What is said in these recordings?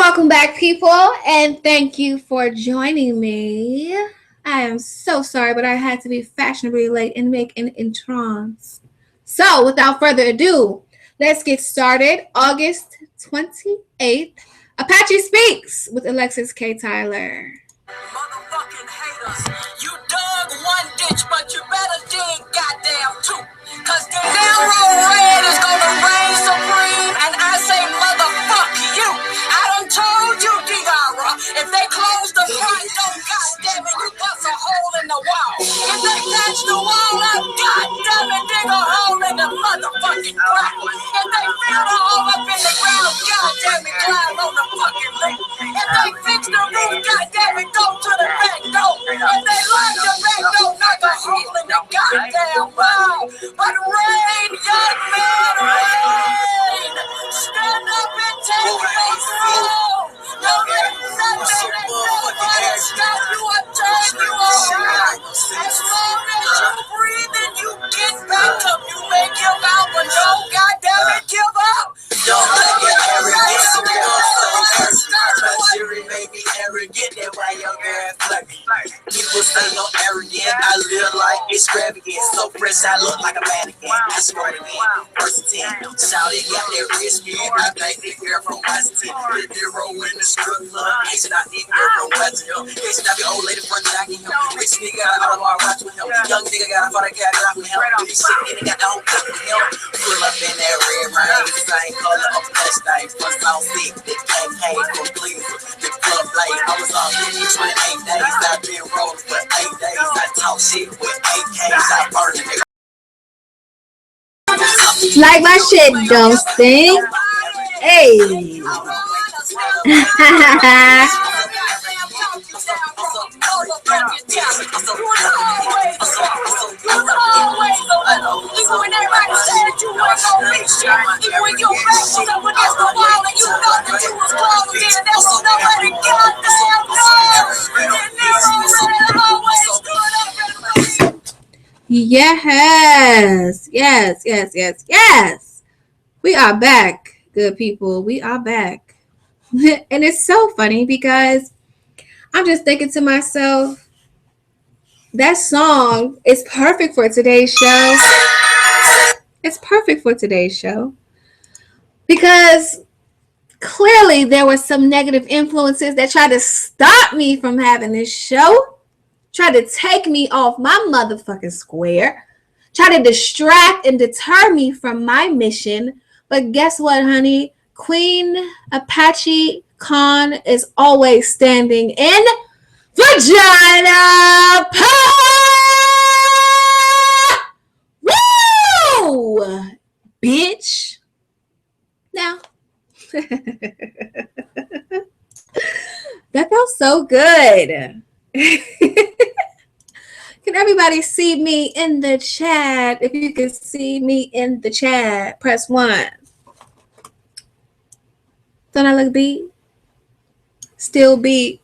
Welcome back, people, and thank you for joining me. I am so sorry, but I had to be fashionably late and make an entrance. So, without further ado, let's get started. August 28th, Apache Speaks with Alexis K. Tyler. Motherfucking haters, you dug one ditch, but you better dig goddamn two. Cause the narrow red is gonna reign supreme, and I say motherfuck you. I done told you, Diara, if they close the front door, goddamn it, you bust a hole in the wall. If they patch the wall up, goddamn it, dig a hole in the motherfucking ground. If they fill the hole up in the ground, goddamn it, climb on the fucking link. If they fix the roof, goddamn it, go to the back door. If they lock the back door, knock a hole in the goddamn wall. But rain, young man, rain. Stand up and take control. Don't let nothing and nobody stop you or turn you around. As long as you breathe and you get back up, you may give out, but don't goddamn it give up. Don't let your arrogance you remain me arrogant, that's why your girl flirting. People say I'm arrogant, I live like extravagant. So fresh, I look like a mannequin. I swear to me, versatile. Shawty got that wrist skin. I think the girl from Washington. The hero in the strip club. It's not the girl from Washington. It's not the old lady from Jackie. Rich nigga got an Audemars watch with him. Young nigga got a father cat off with him. This shit nigga got the whole cup with him. Pull up in that red rain. The same color of the best thing. First on sick, this campaign from Cleveland. The club light, I was on 28 days. I've been rolling for 8 days. I talk shit with 8Ks. I burn it. Like my shit don't stink. Hey. Yes, yes, yes, yes, yes. We are back, good people. We are back. And it's so funny because I'm just thinking to myself, that song is perfect for today's show. It's perfect for today's show because clearly there were some negative influences that tried to stop me from having this show, tried to take me off my motherfucking square, try to distract and deter me from my mission. But guess what, honey? Queen Apache Khan is always standing in Vagina Power! Woo! Bitch. Now. That felt so good. Can everybody see me in the chat? If you can see me in the chat, press 1. Don't I look beat? Still beat.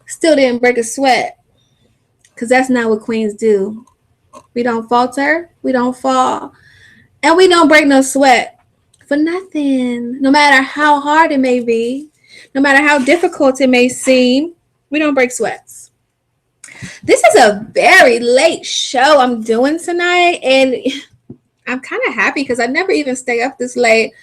Still didn't break a sweat. Because that's not what queens do. We don't falter. We don't fall. And we don't break no sweat for nothing. No matter how hard it may be. No matter how difficult it may seem. We don't break sweats. This is a very late show I'm doing tonight. And I'm kind of happy because I never even stay up this late.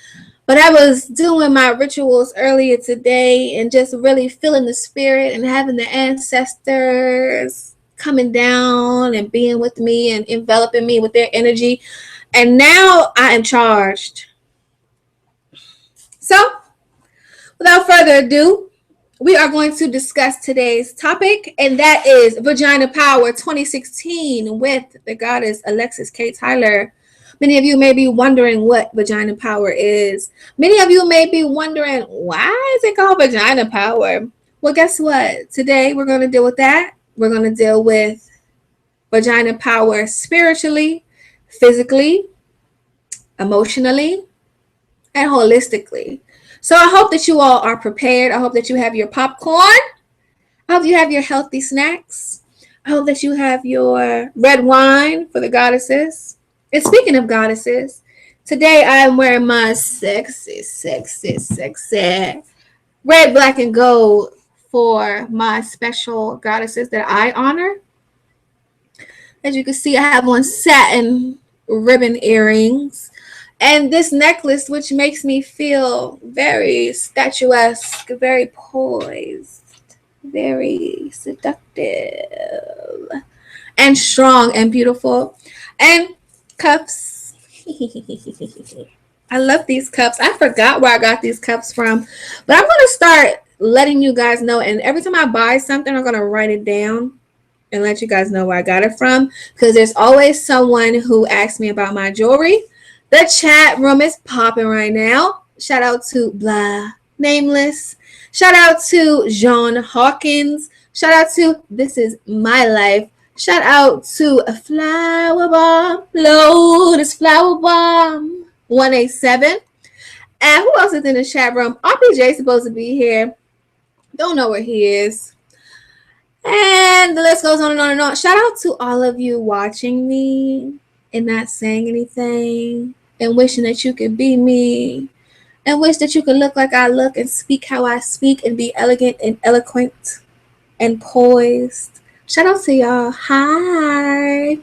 But I was doing my rituals earlier today and just really feeling the spirit and having the ancestors coming down and being with me and enveloping me with their energy. And now I am charged. So, without further ado, we are going to discuss today's topic, and that is Vagina Power 2016 with the goddess Alexis K. Tyler. Many of you may be wondering what Vagina Power is. Many of you may be wondering, why is it called Vagina Power? Well, guess what? Today we're going to deal with that. We're going to deal with Vagina Power spiritually, physically, emotionally, and holistically. So I hope that you all are prepared. I hope that you have your popcorn. I hope you have your healthy snacks. I hope that you have your red wine for the goddesses. And speaking of goddesses, today I'm wearing my sexy red, black, and gold for my special goddesses that I honor. As you can see, I have on satin ribbon earrings and this necklace, which makes me feel very statuesque, very poised, very seductive, and strong and beautiful. And cups. I love these cups. I forgot where I got these cups from, but I'm going to start letting you guys know. And every time I buy something, I'm going to write it down and let you guys know where I got it from, because there's always someone who asks me about my jewelry. The chat room is popping right now. Shout out to blah nameless. Shout out to John Hawkins. Shout out to This Is My Life. Shout out to a flower bomb, Lotus flower bomb 187. And who else is in the chat room? RPJ is supposed to be here. Don't know where he is. And the list goes on and on and on. Shout out to all of you watching me and not saying anything and wishing that you could be me and wish that you could look like I look and speak how I speak and be elegant and eloquent and poised. Shout out to y'all. Hi.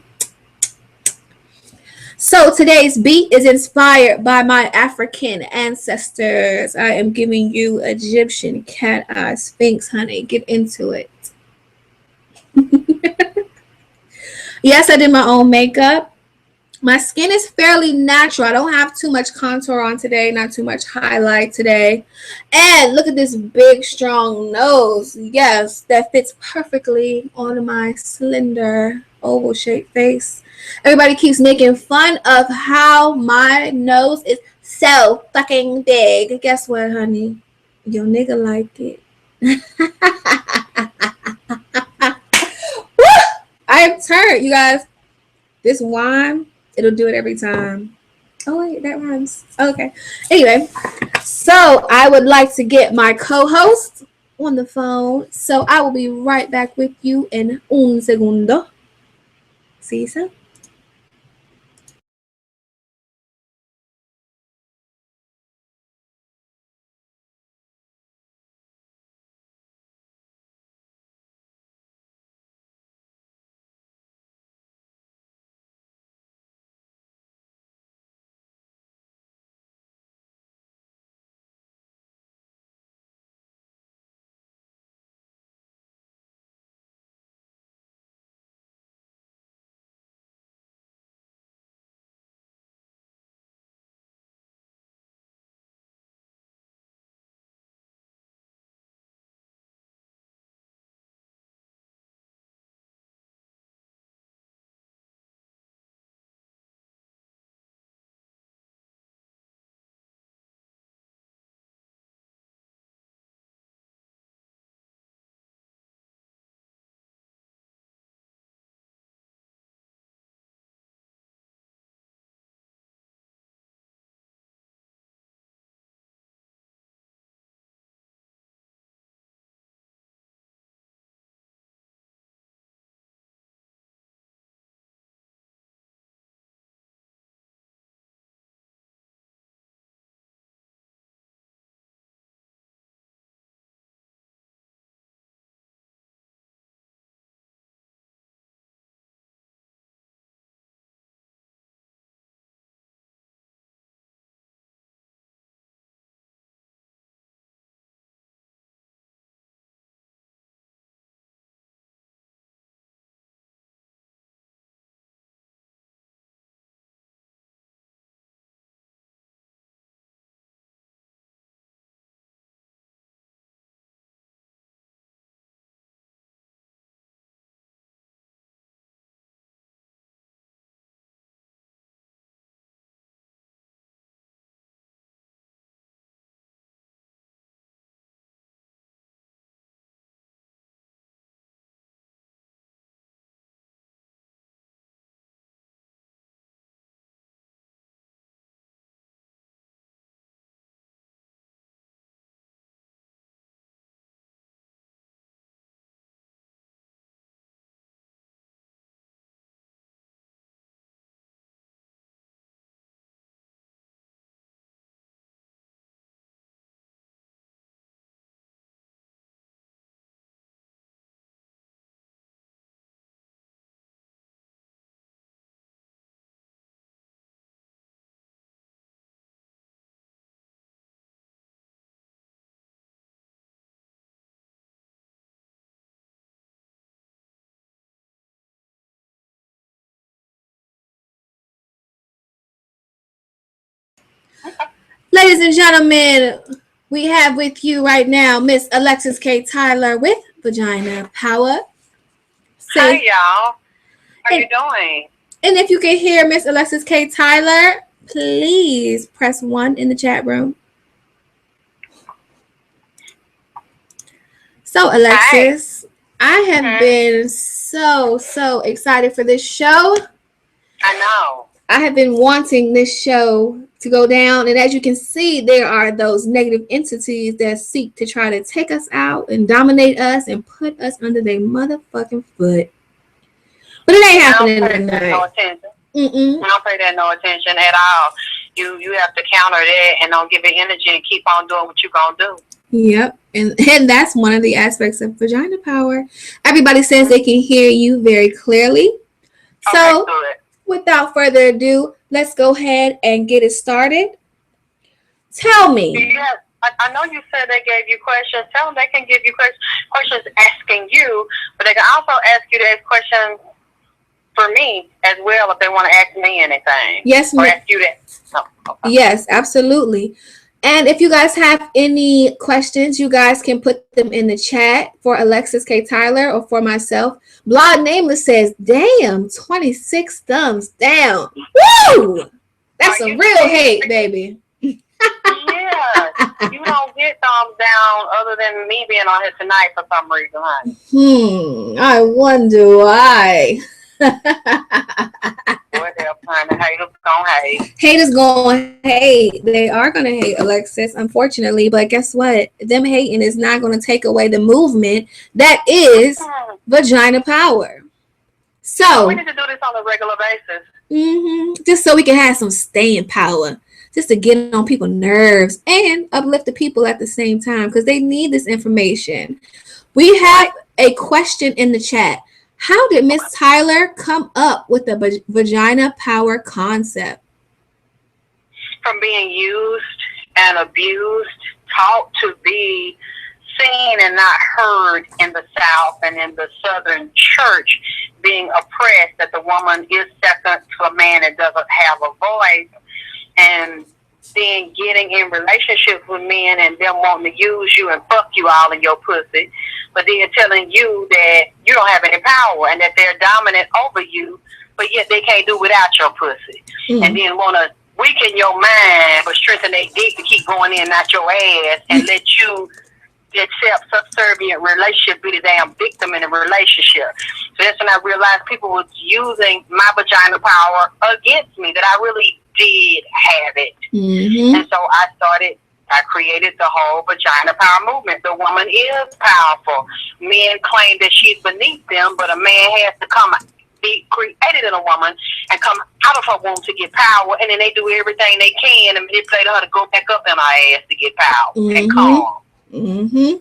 So today's beat is inspired by my African ancestors. I am giving you Egyptian cat eye sphinx, honey. Get into it. Yes, I did my own makeup. My skin is fairly natural. I don't have too much contour on today, not too much highlight today. And look at this big, strong nose. Yes, that fits perfectly on my slender, oval shaped face. Everybody keeps making fun of how my nose is so fucking big. Guess what, honey? Your nigga like it. I am turned, you guys. This wine, it'll do it every time. Oh wait, that rhymes. Okay. Anyway, so I would like to get my co-host on the phone. So I will be right back with you in un segundo. See you soon. Ladies and gentlemen, we have with you right now Miss Alexis K. Tyler with Vagina Power. Hi, Say, y'all. How and, you doing? and if you can hear Miss Alexis K. Tyler, please press 1 in the chat room. So, Hi. Alexis, I have been so excited for this show. I know. I have been wanting this show to go down, and as you can see, there are those negative entities that seek to try to take us out and dominate us and put us under their motherfucking foot. But it ain't I don't happening pay that no tonight. attention. Mm-mm. I don't pay that no attention at all. You have to counter that and don't give it energy and keep on doing what you're going to do. Yep. And that's one of the aspects of vagina power. Everybody says they can hear you very clearly. So, Okay, good. without further ado, let's go ahead and get it started. Tell me. Yes, I know you said they gave you questions. Tell them they can give you questions asking you, but they can also ask you to ask questions for me as well if they want to ask me anything. Yes, Or ask you that. No, okay. Yes, absolutely. And if you guys have any questions, you guys can put them in the chat for Alexis K. Tyler or for myself. Blog Nameless says, damn, 26 thumbs down. Woo! That's some real hate, baby. Yeah, you don't get thumbs down other than me being on here tonight for some reason, honey. I wonder why. What they're trying to hate, who's gonna hate? Haters gonna hate. They are gonna hate, Alexis, unfortunately. But guess what? Them hating is not gonna take away the movement that is vagina power. So we need to do this on a regular basis. Just so we can have some staying power, just to get on people's nerves and uplift the people at the same time because they need this information. We have a question in the chat. How did Miss Tyler come up with the vagina power concept? From being used and abused, taught to be seen and not heard in the South and in the Southern church, being oppressed, that the woman is second to a man and doesn't have a voice, and then getting in relationships with men and them wanting to use you and fuck you all in your pussy, but then telling you that you don't have any power and that they're dominant over you, but yet they can't do without your pussy. And then want to weaken your mind but strengthen their dick to keep going in, not your ass, and let you accept subservient relationship, be the damn victim in a relationship. So that's when I realized people was using my vagina power against me, that I really did have it. And so I created the whole vagina power movement. The woman is powerful. Men claim that she's beneath them, but a man has to be created in a woman and come out of her womb to get power, and then they do everything they can and manipulate her to go back up in her ass to get power and calm.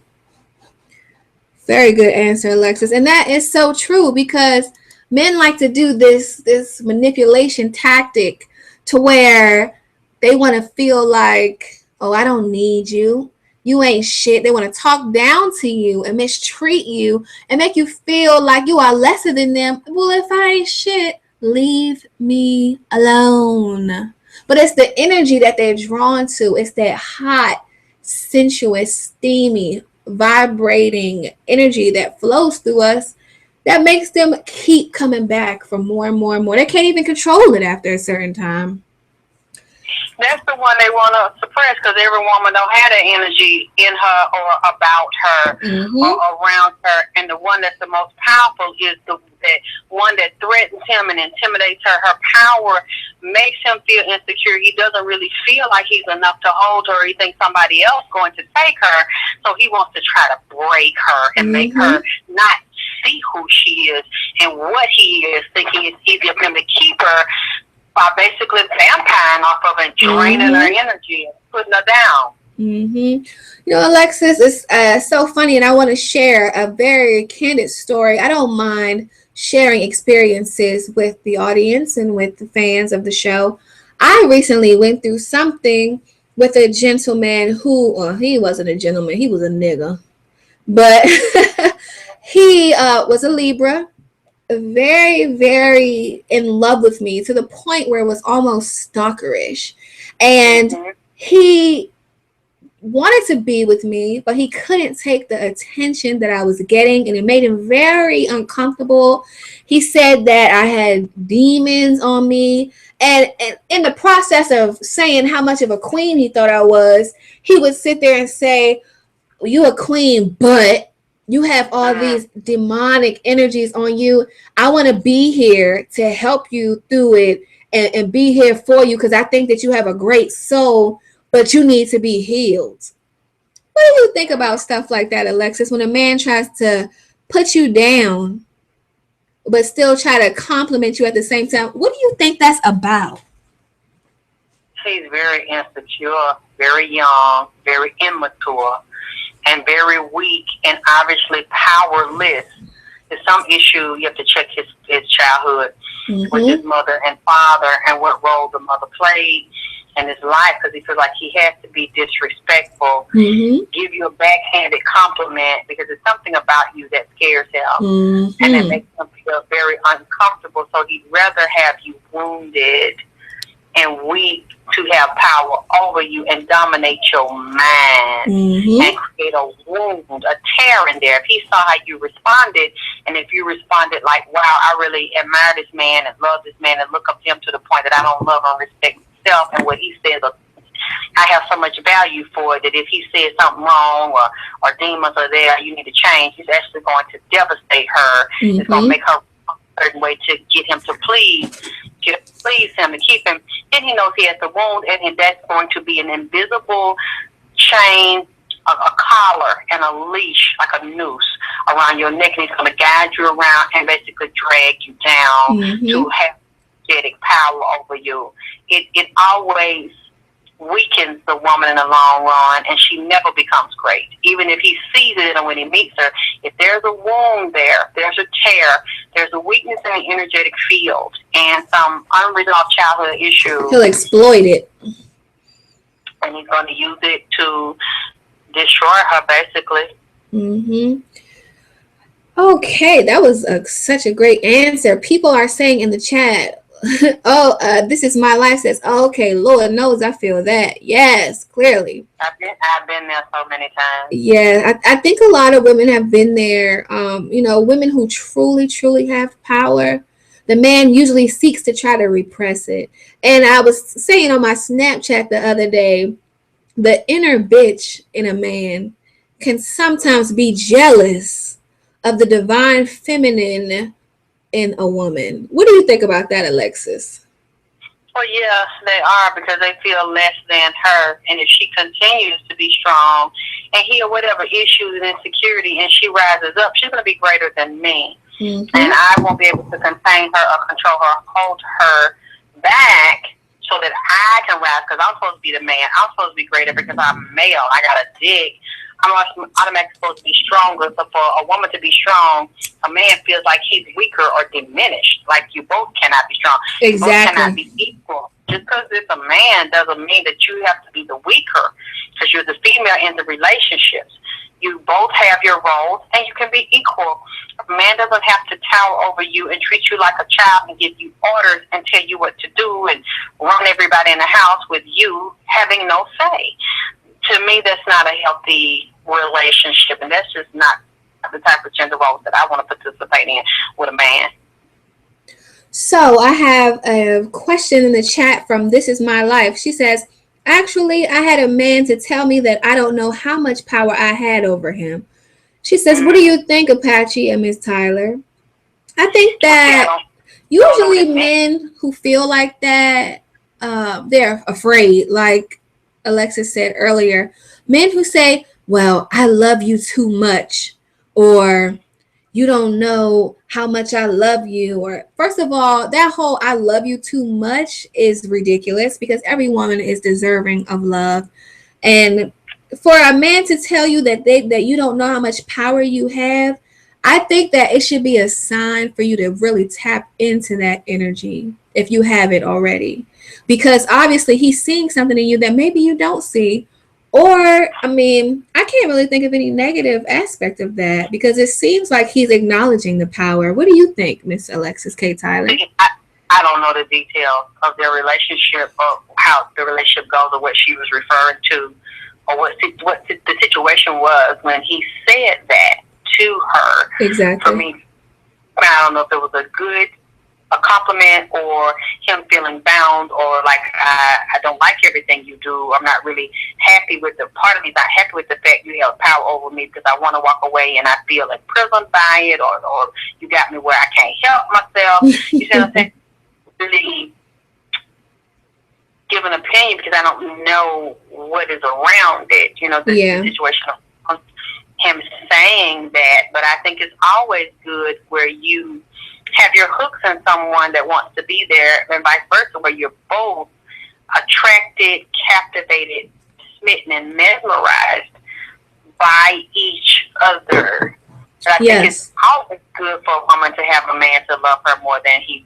Very good answer, Alexis. And that is so true because men like to do this manipulation tactic to where they want to feel like, oh, I don't need you. You ain't shit. They want to talk down to you and mistreat you and make you feel like you are lesser than them. Well, if I ain't shit, leave me alone. But it's the energy that they're drawn to. It's that hot, sensuous, steamy, vibrating energy that flows through us that makes them keep coming back for more and more and more. They can't even control it after a certain time. That's the one they want to suppress because every woman don't have that energy in her or about her or around her. And the one that's the most powerful is the one that threatens him and intimidates her. Her power makes him feel insecure. He doesn't really feel like he's enough to hold her. He thinks somebody else going to take her. So he wants to try to break her and make her not see who she is and what he is, thinking it's easier for him to keep her by basically vampiring off of and draining her energy and putting her down. You know, Alexis, it's so funny, and I want to share a very candid story. I don't mind sharing experiences with the audience and with the fans of the show. I recently went through something with a gentleman who, well, he wasn't a gentleman, he was a nigga. But he was a Libra, very, very in love with me to the point where it was almost stalkerish. And he wanted to be with me, but he couldn't take the attention that I was getting, and it made him very uncomfortable. He said that I had demons on me, and in the process of saying how much of a queen he thought I was, he would sit there and say, well, "You a queen, but you have all these demonic energies on you. I want to be here to help you through it and be here for you because I think that you have a great soul, but you need to be healed." What do you think about stuff like that, Alexis, when a man tries to put you down, but still try to compliment you at the same time? What do you think that's about? He's very insecure, very young, very immature, and very weak, and obviously powerless. There's some issue you have to check his childhood with his mother and father and what role the mother played in his life, because he feels like he has to be disrespectful, give you a backhanded compliment because it's something about you that scares him, and it makes him feel very uncomfortable. So he'd rather have you wounded and weak to have power over you and dominate your mind and create a wound, a tear in there. If he saw how you responded, and if you responded like, wow, I really admire this man and love this man and look up to him to the point that I don't love and respect myself and what he says, I have so much value for it that if he says something wrong or demons are there, you need to change, he's actually going to devastate her. It's going to make her a certain way to get him to please him, to keep him. Then he knows he has the wound, and that's going to be an invisible chain, a collar and a leash, like a noose around your neck, and he's going to guide you around and basically drag you down to have energetic power over you. It always weakens the woman in the long run, and she never becomes great. Even if he sees it and when he meets her, if there's a wound there, there's a tear, there's a weakness in the energetic field and some unresolved childhood issues, he'll exploit it. And he's going to use it to destroy her, basically. Okay, that was such a great answer. People are saying in the chat, this is my life says, okay, Lord knows I feel that. Yes, clearly. I've been there so many times. Yeah, I think a lot of women have been there. Women who truly have power, the man usually seeks to try to repress it. And I was saying on my Snapchat the other day, the inner bitch in a man can sometimes be jealous of the divine feminine in a woman. What do you think about that, Alexis? Well, yeah, they are, because they feel less than her. And if she continues to be strong and heal whatever issues and insecurity, and she rises up, she's going to be greater than me. And I won't be able to contain her or control her, hold her back so that I can rise, because I'm supposed to be the man. I'm supposed to be greater because I'm male. I got to dig. I'm automatically supposed to be stronger. So for a woman to be strong, a man feels like he's weaker or diminished. Like you both cannot be strong. Exactly. You both cannot be equal. Just because it's a man doesn't mean that you have to be the weaker, because you're the female in the relationships. You both have your roles, and you can be equal. A man doesn't have to tower over you and treat you like a child and give you orders and tell you what to do and run everybody in the house with you having no say. To me, that's not a healthy relationship, and that's just not the type of gender roles that I want to participate in with a man. So I have a question in the chat from This Is My Life. She says, actually, I had a man to tell me that I don't know how much power I had over him. She says, what do you think, Apache and Miss Tyler? I think that usually men who feel like that, they're afraid, like Alexis said earlier. Men who say, well, I love you too much, or you don't know how much I love you. Or first of all, that whole I love you too much is ridiculous, because every woman is deserving of love. And for a man to tell you that you don't know how much power you have, I think that it should be a sign for you to really tap into that energy if you have it already. Because obviously he's seeing something in you that maybe you don't see. Or, I mean, I can't really think of any negative aspect of that, because it seems like he's acknowledging the power. What do you think, Miss Alexis K. Tyler? I don't know the details of their relationship or how how the relationship goes or what she was referring to or what the situation was when he said that to her. Exactly. For me, I don't know if it was a compliment or him feeling bound or like I don't like everything you do. I'm not really happy with the part of me. Not happy with the fact you held power over me because I want to walk away and I feel imprisoned by it, or you got me where I can't help myself. You see what I'm saying? Really give an opinion because I don't know what is around it. You know, the situation of him saying that, but I think it's always good where you have your hooks in someone that wants to be there and vice versa, where you're both attracted, captivated, smitten, and mesmerized by each other. And I think it's always good for a woman to have a man to love her more than she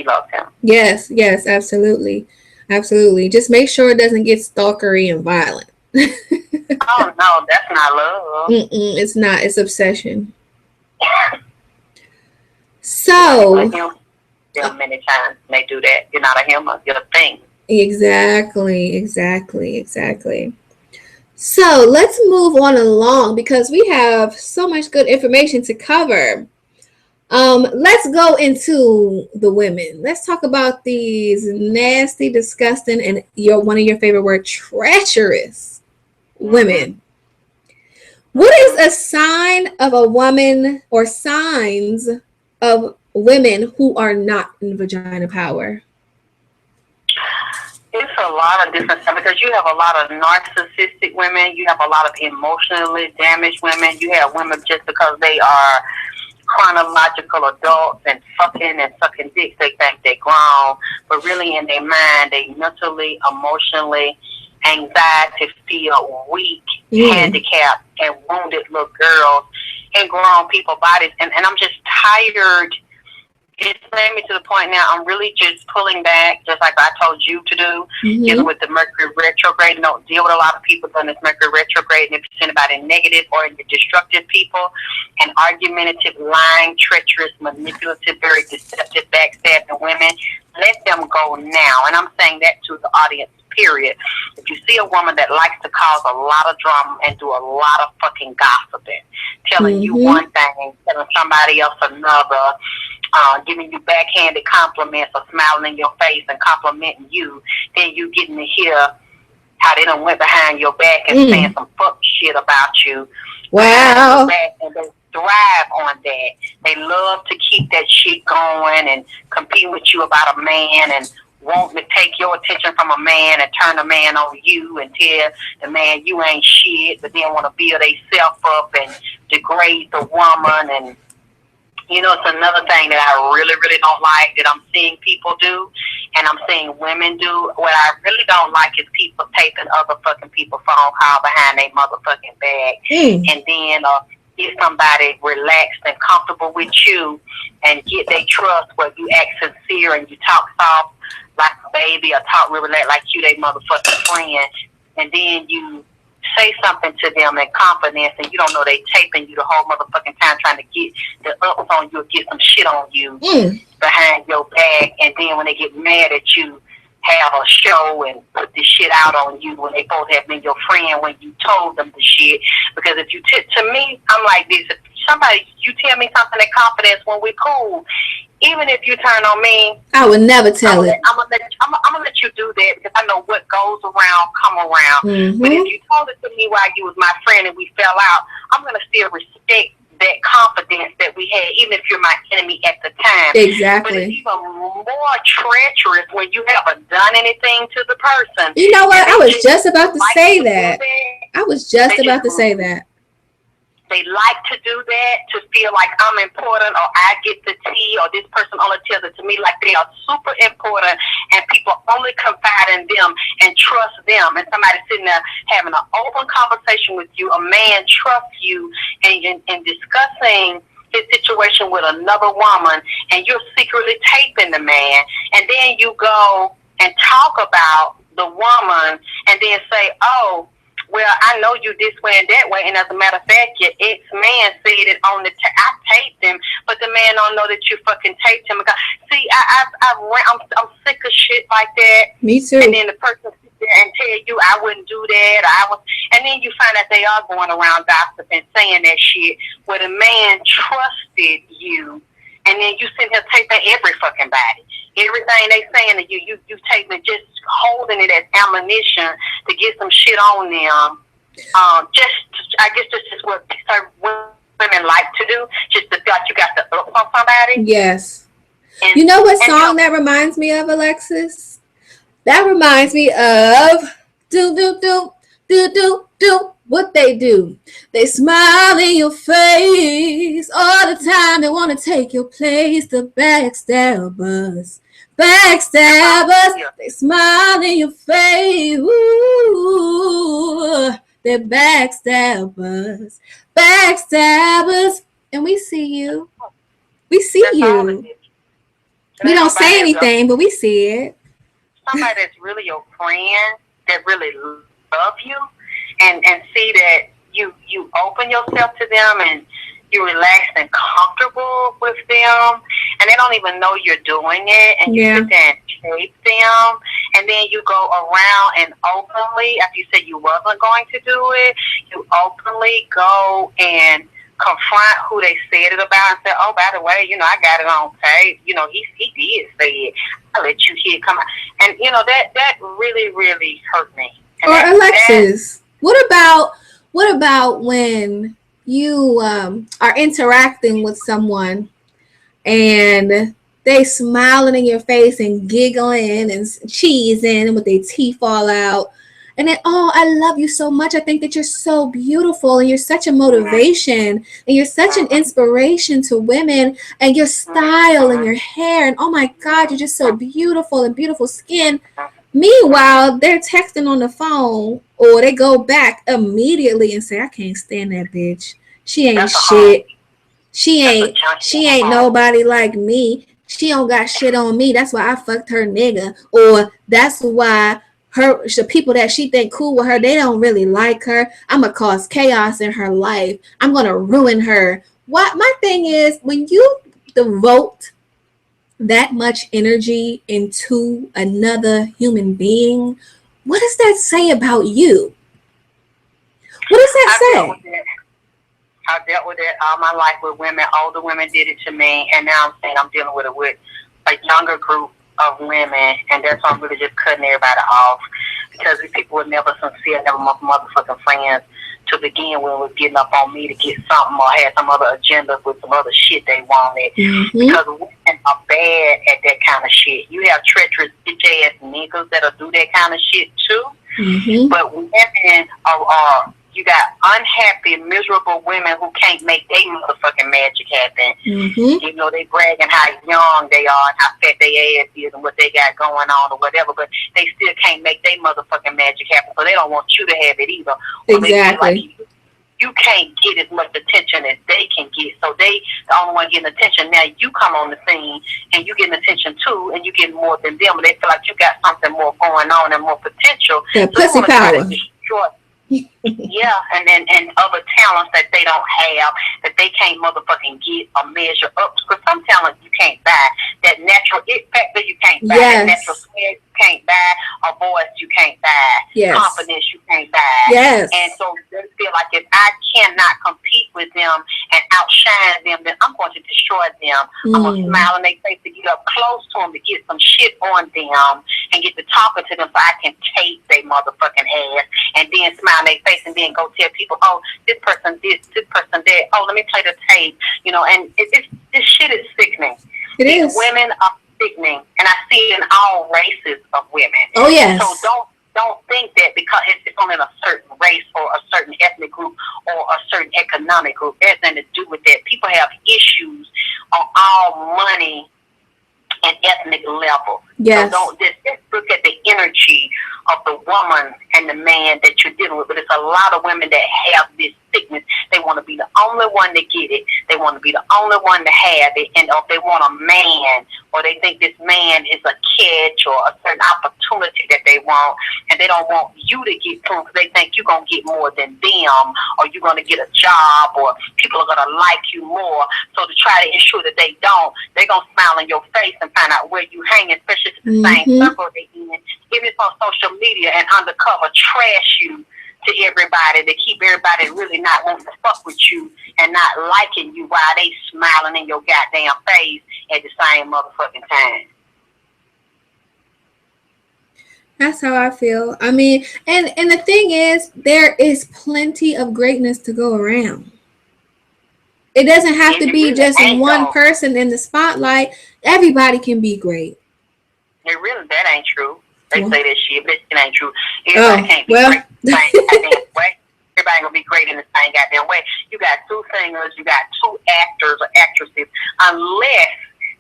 loves him. Yes, absolutely. Absolutely. Just make sure it doesn't get stalkery and violent. Oh no, that's not love. It's not. It's obsession. So many times they do that. You're not a human. You're a thing. Exactly. So let's move on along because we have so much good information to cover. Let's go into the women. Let's talk about these nasty, disgusting, and one of your favorite words, treacherous women. What is a sign of a woman or signs of women who are not in vagina power? It's a lot of different stuff because you have a lot of narcissistic women. You have a lot of emotionally damaged women. You have women just because they are chronological adults and sucking dicks, they think they're grown, but really in their mind, they mentally, emotionally, anxiety, feel weak, handicapped, and wounded little girls in grown people bodies. And I'm just tired. It's led me to the point now I'm really just pulling back, just like I told you to do, dealing with the Mercury retrograde. And don't deal with a lot of people during this Mercury retrograde. And if it's anybody negative or destructive people and argumentative, lying, treacherous, manipulative, very deceptive, backstabbing women, let them go now. And I'm saying that to the audience, period. If you see a woman that likes to cause a lot of drama and do a lot of fucking gossiping, telling you one thing, telling somebody else another, giving you backhanded compliments or smiling in your face and complimenting you, then you getting to hear how they done went behind your back and saying some fuck shit about you. Wow. And they thrive on that. They love to keep that shit going and compete with you about a man and want to take your attention from a man and turn the man on you and tell the man you ain't shit, but then want to build themselves up and degrade the woman. And you know, it's another thing that I really, really don't like that I'm seeing people do, and I'm seeing women do. What I really don't like is people taping other fucking people's phone call behind their motherfucking back, and then get somebody relaxed and comfortable with you and get their trust where you act sincere and you talk soft like a baby or talk real relaxed like you they motherfucking friend, and then you say something to them in confidence and you don't know they taping you the whole motherfucking time trying to get the ups on you or get some shit on you behind your back, and then when they get mad at you have a show and put this shit out on you when they both have been your friend when you told them the shit. Because if you to me, I'm like this, if somebody, you tell me something in confidence when we cool, even if you turn on me, I would never tell it. I'm gonna let you do that because I know what goes around come around. But if you told it to me while you was my friend and we fell out, I'm gonna still respect that confidence that we had, even if you're my enemy at the time. Exactly. But it's even more treacherous when you haven't done anything to the person. You know what? I was just about to say that. I was just about to say that. They like to do that to feel like I'm important or I get the tea or this person only tells it to me, like they are super important and people only confide in them and trust them. And somebody sitting there having an open conversation with you, a man trusts you and discussing his situation with another woman, and you're secretly taping the man, and then you go and talk about the woman and then say, oh, well, I know you this way and that way, and as a matter of fact, your ex-man said it on the I taped him, but the man don't know that you fucking taped him. See, I'm sick of shit like that. Me too. And then the person sit there and tell you I wouldn't do that, or I was, and then you find out they are going around gossiping, saying that shit where the man trusted you, and then you sit here taping every fucking body. Everything they saying to you take it, just holding it as ammunition to get some shit on them. I guess this is what certain women like to do, just to feel like you got to up on somebody. Yes. And, you know what song that reminds me of, Alexis? That reminds me of do what they do. They smile in your face all the time. They want to take your place. The backstabbers. They smile in your face. Ooh, they're backstabbers. And we see you. We see you. We don't say anything, but we see it. Somebody that's really your friend, that really love you, and see that you open yourself to them and you're relaxed and comfortable with them, and they don't even know you're doing it, and you sit there and tape them, and then you go around and openly, after you said you wasn't going to do it, you openly go and confront who they said it about and say, oh, by the way, I got it on tape. He did say it. I'll let you hear it come out. And, that really, really hurt me. And or Alexis, what about when you are interacting with someone and they smiling in your face and giggling and cheesing with their teeth all out, and then, oh, I love you so much. I think that you're so beautiful and you're such a motivation and you're such an inspiration to women, and your style and your hair, and oh my God, you're just so beautiful and beautiful skin. Meanwhile, they're texting on the phone, or they go back immediately and say, I can't stand that bitch. She ain't shit. She ain't nobody like me. She don't got shit on me. That's why I fucked her nigga. Or that's why the people that she think cool with her, they don't really like her. I'm gonna cause chaos in her life. I'm gonna ruin her. What my thing is, when you devote that much energy into another human being, what does that say about you? What does that say? I dealt with it all my life with women. Older women did it to me, and now I'm saying I'm dealing with it with a younger group of women, and that's why I'm really just cutting everybody off, because these people were never sincere, never motherfucking friends to begin with, was getting up on me to get something or had some other agenda with some other shit they wanted. Because women are bad at that kind of shit. You have treacherous bitch ass niggas that'll do that kind of shit too. But women are you got unhappy, miserable women who can't make their motherfucking magic happen. They bragging how young they are and how fat their ass is and what they got going on or whatever, but they still can't make their motherfucking magic happen, so they don't want you to have it either. Exactly. You can't get as much attention as they can get, so they the only one getting attention. Now you come on the scene and you getting attention too, and you getting more than them, but they feel like you got something more going on and more potential. That pussy power. Yeah, and other talents that they don't have, that they can't motherfucking get or measure up. Because some talents you can't buy. That natural it factor you can't buy. That natural swag you can't buy. Or voice you can't buy. Confidence you can't buy. And so they feel like if I cannot compete with them and outshine them, then I'm going to destroy them. I'm going to smile in their face to get up close to them, to get some shit on them, and get to talking to them so I can tape their motherfucking ass, and then smile in their face and then go tell people, oh, this person this person that, oh, let me play the tape, and this shit is sickening. These women are sickening, and I see it in all races of women. Oh, yes. So don't think that because it's only a certain race or a certain ethnic group or a certain economic group. It has nothing to do with that. People have issues on all money and ethnic level. Yes. So don't just look at the energy of the woman and the man that you're dealing with. But it's a lot of women that have this sickness. They want to be the only one to get it. They want to be the only one to have it. And if they want a man, or they think this man is a catch or a certain opportunity that they want, and they don't want you to get through because they think you're going to get more than them, or you're going to get a job, or people are going to like you more. So to try to ensure that they don't, they're going to smile in your face and find out where you hang, especially if it's the same circle they in. Even if on social media and undercover, trash you to everybody, to keep everybody really not wanting to fuck with you and not liking you while they smiling in your goddamn face at the same motherfucking time. That's how I feel. I mean, and the thing is, there is plenty of greatness to go around. It doesn't have to be just one person in the spotlight. Everybody can be great. It really, that ain't true. They say that shit, but it ain't true. Everybody can't be great in the same goddamn way. Everybody gonna be great in the same goddamn way. You got two singers, you got two actors or actresses, unless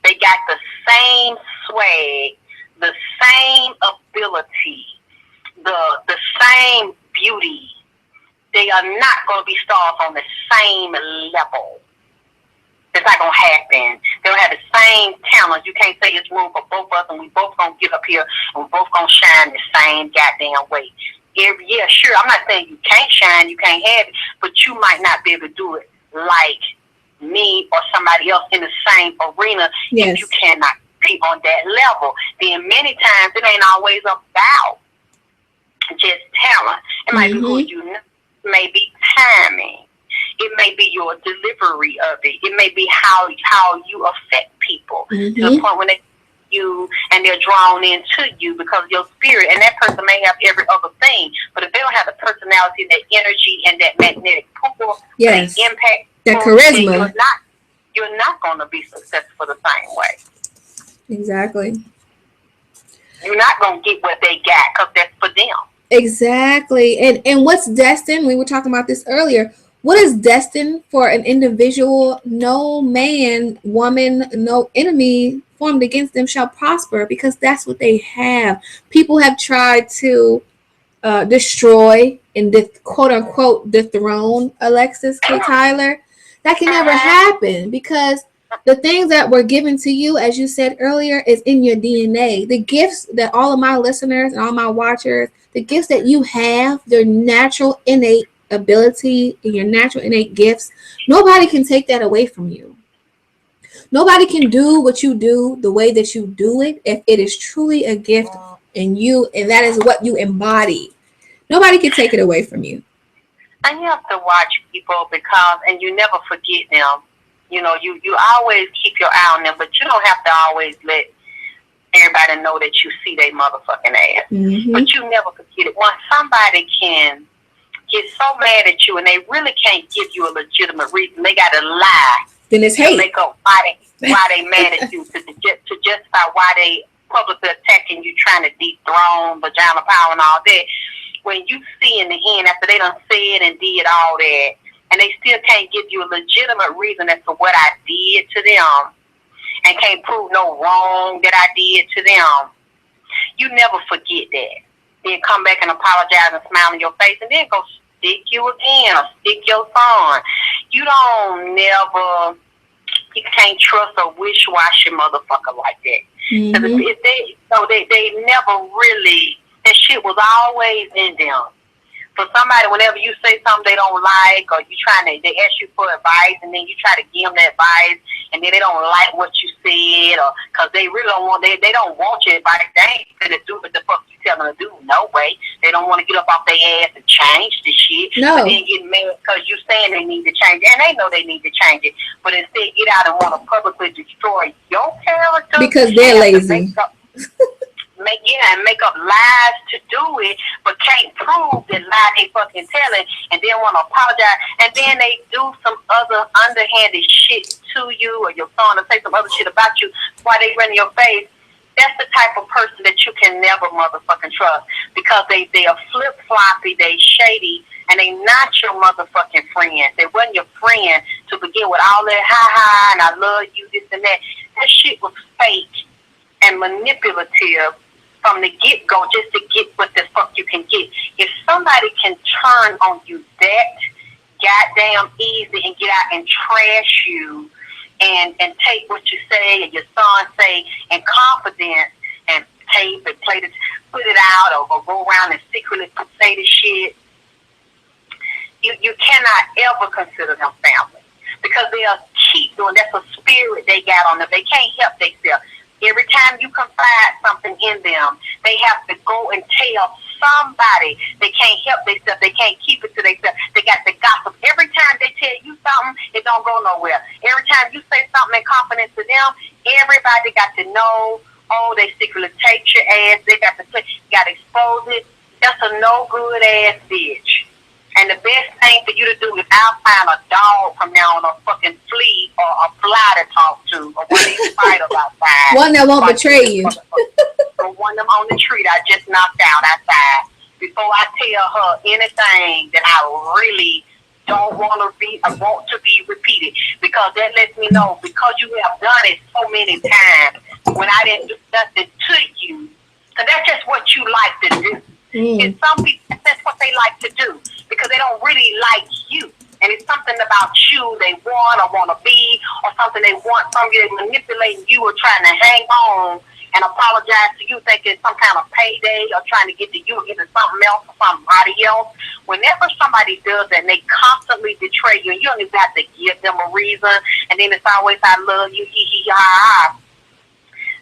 they got the same swag, the same ability, the same beauty. They are not gonna be stars on the same level. It's not gonna happen. They don't have the same talent. You can't say it's room for both of us, and we both gonna get up here and we both gonna shine the same goddamn way. Yeah, sure. I'm not saying you can't shine, you can't have it, but you might not be able to do it like me or somebody else in the same arena if you cannot be on that level. Then many times it ain't always about just talent. It might be who you know. It may be timing. It may be your delivery of it. It may be how you affect people to the point when they you and they're drawn into you because of your spirit. And that person may have every other thing, but if they don't have the personality, that energy, and that magnetic pull, that impact, that charisma, you're not going to be successful the same way. Exactly. You're not going to get what they got because that's for them. Exactly. And what's destined? We were talking about this earlier. What is destined for an individual? No man, woman, no enemy formed against them shall prosper, because that's what they have. People have tried to destroy and quote unquote dethrone Alexis K. Tyler. That can never happen, because the things that were given to you, as you said earlier, is in your DNA. The gifts that all of my listeners and all my watchers, the gifts that you have, their natural innate ability and your natural innate gifts, nobody can take that away from you. Nobody can do what you do the way that you do it if it is truly a gift in you and that is what you embody. Nobody can take it away from you. And you have to watch people because, and you never forget them. You know, you always keep your eye on them, but you don't have to always let everybody know that you see their motherfucking ass. But you never forget it. Once somebody can get so mad at you and they really can't give you a legitimate reason, they got to lie. Then it's hate. To make up why they mad at you, to justify why they publicly attacking you, trying to dethrone Vagina Power and all that. When you see in the end, after they done said and did all that, and they still can't give you a legitimate reason as to what I did to them, and can't prove no wrong that I did to them, you never forget that. Then come back and apologize and smile in your face, and then go stick you again or stick your son. You can't trust a wish-washy motherfucker like that. Because they never really, that shit was always in them. For somebody, whenever you say something they don't like, or they ask you for advice, and then you try to give them that advice, and then they don't like what you said, or because they really don't want, they don't want your advice. They ain't gonna do what the fuck you tell them to do. No way. They don't want to get up off their ass and change the shit. No. But then get mad because you saying they need to change it, and they know they need to change it. But instead, get out and want to publicly destroy your character because they're lazy. Make up lies to do it, but can't prove that lie they fucking telling, and then want to apologize, and then they do some other underhanded shit to you or your son, or say some other shit about you while they run in your face. That's the type of person that you can never motherfucking trust, because they are flip floppy, they shady, and they not your motherfucking friend. They wasn't your friend to begin with. All that ha and I love you, this and that. That shit was fake and manipulative from the get-go, just to get what the fuck you can get. If somebody can turn on you that goddamn easy and get out and trash you and take what you say and your son say in confidence and tape and put it out or go around and secretly say the shit. You cannot ever consider them family because they'll keep doing. That's a spirit they got on them. They can't help themselves. Every time you confide something in them, they have to go and tell somebody. They can't help themselves. They can't keep it to themselves. They got the gossip. Every time they tell you something, it don't go nowhere. Every time you say something in confidence to them, everybody got to know. Oh, they secretly take your ass. They got to expose it. That's a no good ass bitch. And the best thing for you to do is I'll find a dog from now on, a fucking flea or a fly to talk to, or one of these spiders outside. One that won't betray you. Or one of them on the tree that I just knocked out outside. Before I tell her anything that I really don't want to be repeated, because that lets me know, because you have done it so many times when I didn't do nothing to you, because that's just what you like to do. And some people, that's what they like to do because they don't really like you. And it's something about you they want to be, or something they want from you. They're manipulating you or trying to hang on and apologize to you, thinking some kind of payday or trying to get to you or get to something else or somebody else. Whenever somebody does that and they constantly betray you, and you don't even have to give them a reason, and then it's always, I love you, hee hee ha ha.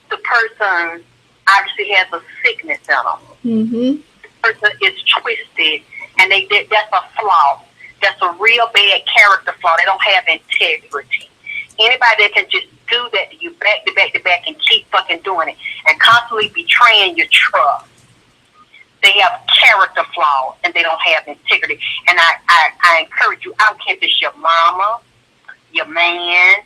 The person obviously has a sickness in them. Mm-hmm. Person is twisted, and that's a flaw. That's a real bad character flaw. They don't have integrity. Anybody that can just do that to you back to back to back and keep fucking doing it and constantly betraying your trust, they have character flaws and they don't have integrity. And I encourage you, I don't care if it's your mama, your man,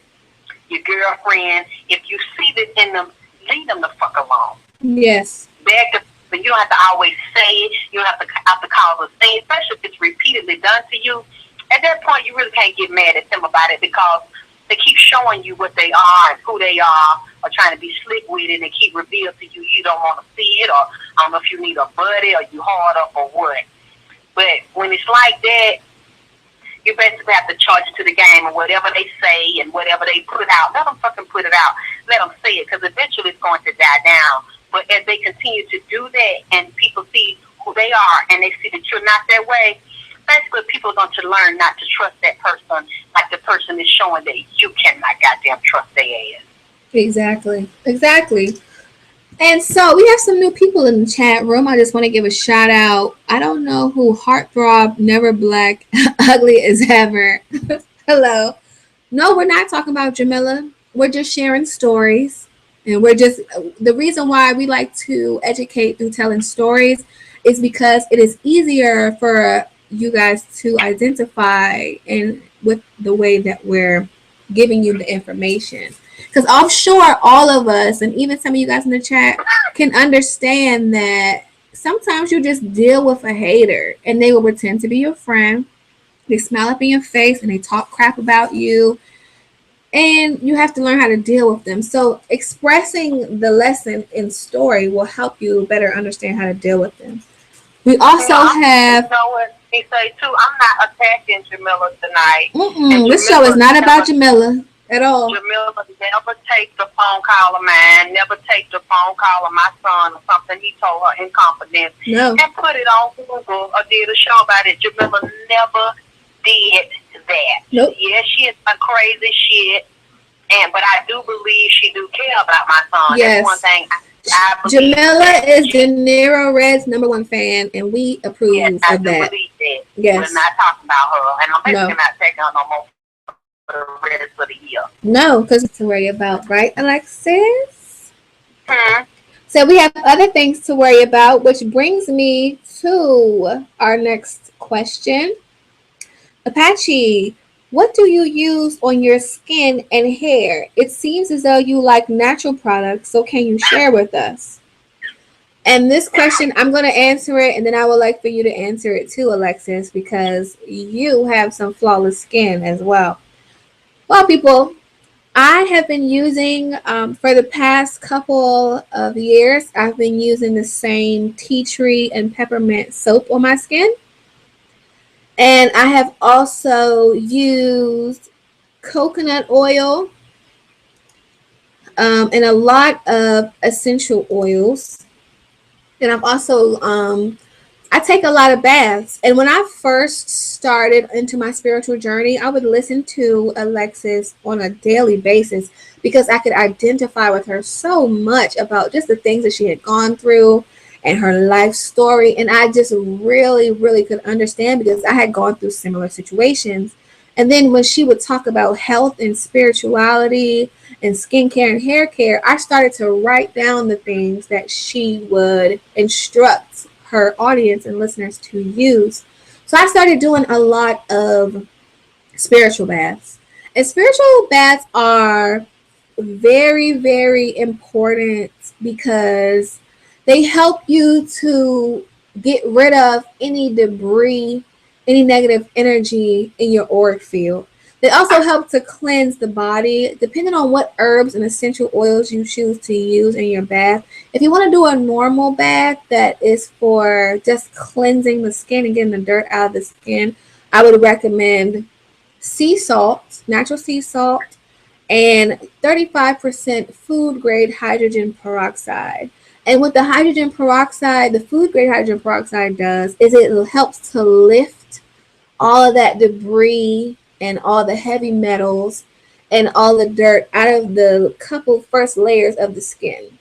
your girlfriend, if you see this in them, leave them the fuck alone. Yes. But you don't have to always say it. You don't have to cause a scene, especially if it's repeatedly done to you. At that point, you really can't get mad at them about it because they keep showing you what they are and who they are, or trying to be slick with it and keep revealed to you. You don't want to see it, or I don't know if you need a buddy or you hard up or what. But when it's like that, you basically have to charge it to the game, and whatever they say and whatever they put out, let them fucking put it out. Let them say it, because eventually it's going to die down. But as they continue to do that and people see who they are and they see that you're not that way, basically people are going to learn not to trust that person like the person is showing that you cannot goddamn trust their ass. Exactly. And so we have some new people in the chat room. I just want to give a shout out. I don't know who Heartthrob, Never Black, Ugly as Ever. Hello. No, we're not talking about Jamila. We're just sharing stories. And the reason why we like to educate through telling stories is because it is easier for you guys to identify and with the way that we're giving you the information. Because I'm sure all of us, and even some of you guys in the chat, can understand that sometimes you just deal with a hater and they will pretend to be your friend. They smile up in your face and they talk crap about you. And you have to learn how to deal with them. So expressing the lesson in story will help you better understand how to deal with them. We also have... You know what he say too? I'm not attacking Jamila tonight. This show is not about Jamila at all. Jamila never take the phone call of mine, never take the phone call of my son or something he told her in confidence. No. And put it on Google or did a show about it. Jamila never did that. Nope. Yeah, she is some crazy shit, but I do believe she do care about my son. Yes. That's one thing I believe. Jamila is De Niro Red's #1 fan, and we approve yes, of I do that. believe that. Yes. We're not talking about her, and I'm basically No. not taking her no more for the rest of the year. No, because it's to worry about, right, Alexis? Hmm. So we have other things to worry about, which brings me to our next question. Apache, what do you use on your skin and hair? It seems as though you like natural products, so can you share with us? And this question, I'm going to answer it, and then I would like for you to answer it too, Alexis, because you have some flawless skin as well. Well, people, I have been using, for the past couple of years, I've been using the same tea tree and peppermint soap on my skin. And I have also used coconut oil and a lot of essential oils. And I've also I take a lot of baths. And when I first started into my spiritual journey, I would listen to Alexis on a daily basis because I could identify with her so much about just the things that she had gone through and her life story. And I just really, really could understand because I had gone through similar situations. And then when she would talk about health and spirituality and skincare and hair care, I started to write down the things that she would instruct her audience and listeners to use. So I started doing a lot of spiritual baths. And spiritual baths are very, very important because they help you to get rid of any debris, any negative energy in your auric field. They also help to cleanse the body, depending on what herbs and essential oils you choose to use in your bath. If you want to do a normal bath that is for just cleansing the skin and getting the dirt out of the skin, I would recommend sea salt, natural sea salt, and 35% food grade hydrogen peroxide. And what the hydrogen peroxide, the food grade hydrogen peroxide does is it helps to lift all of that debris and all the heavy metals and all the dirt out of the couple first layers of the skin.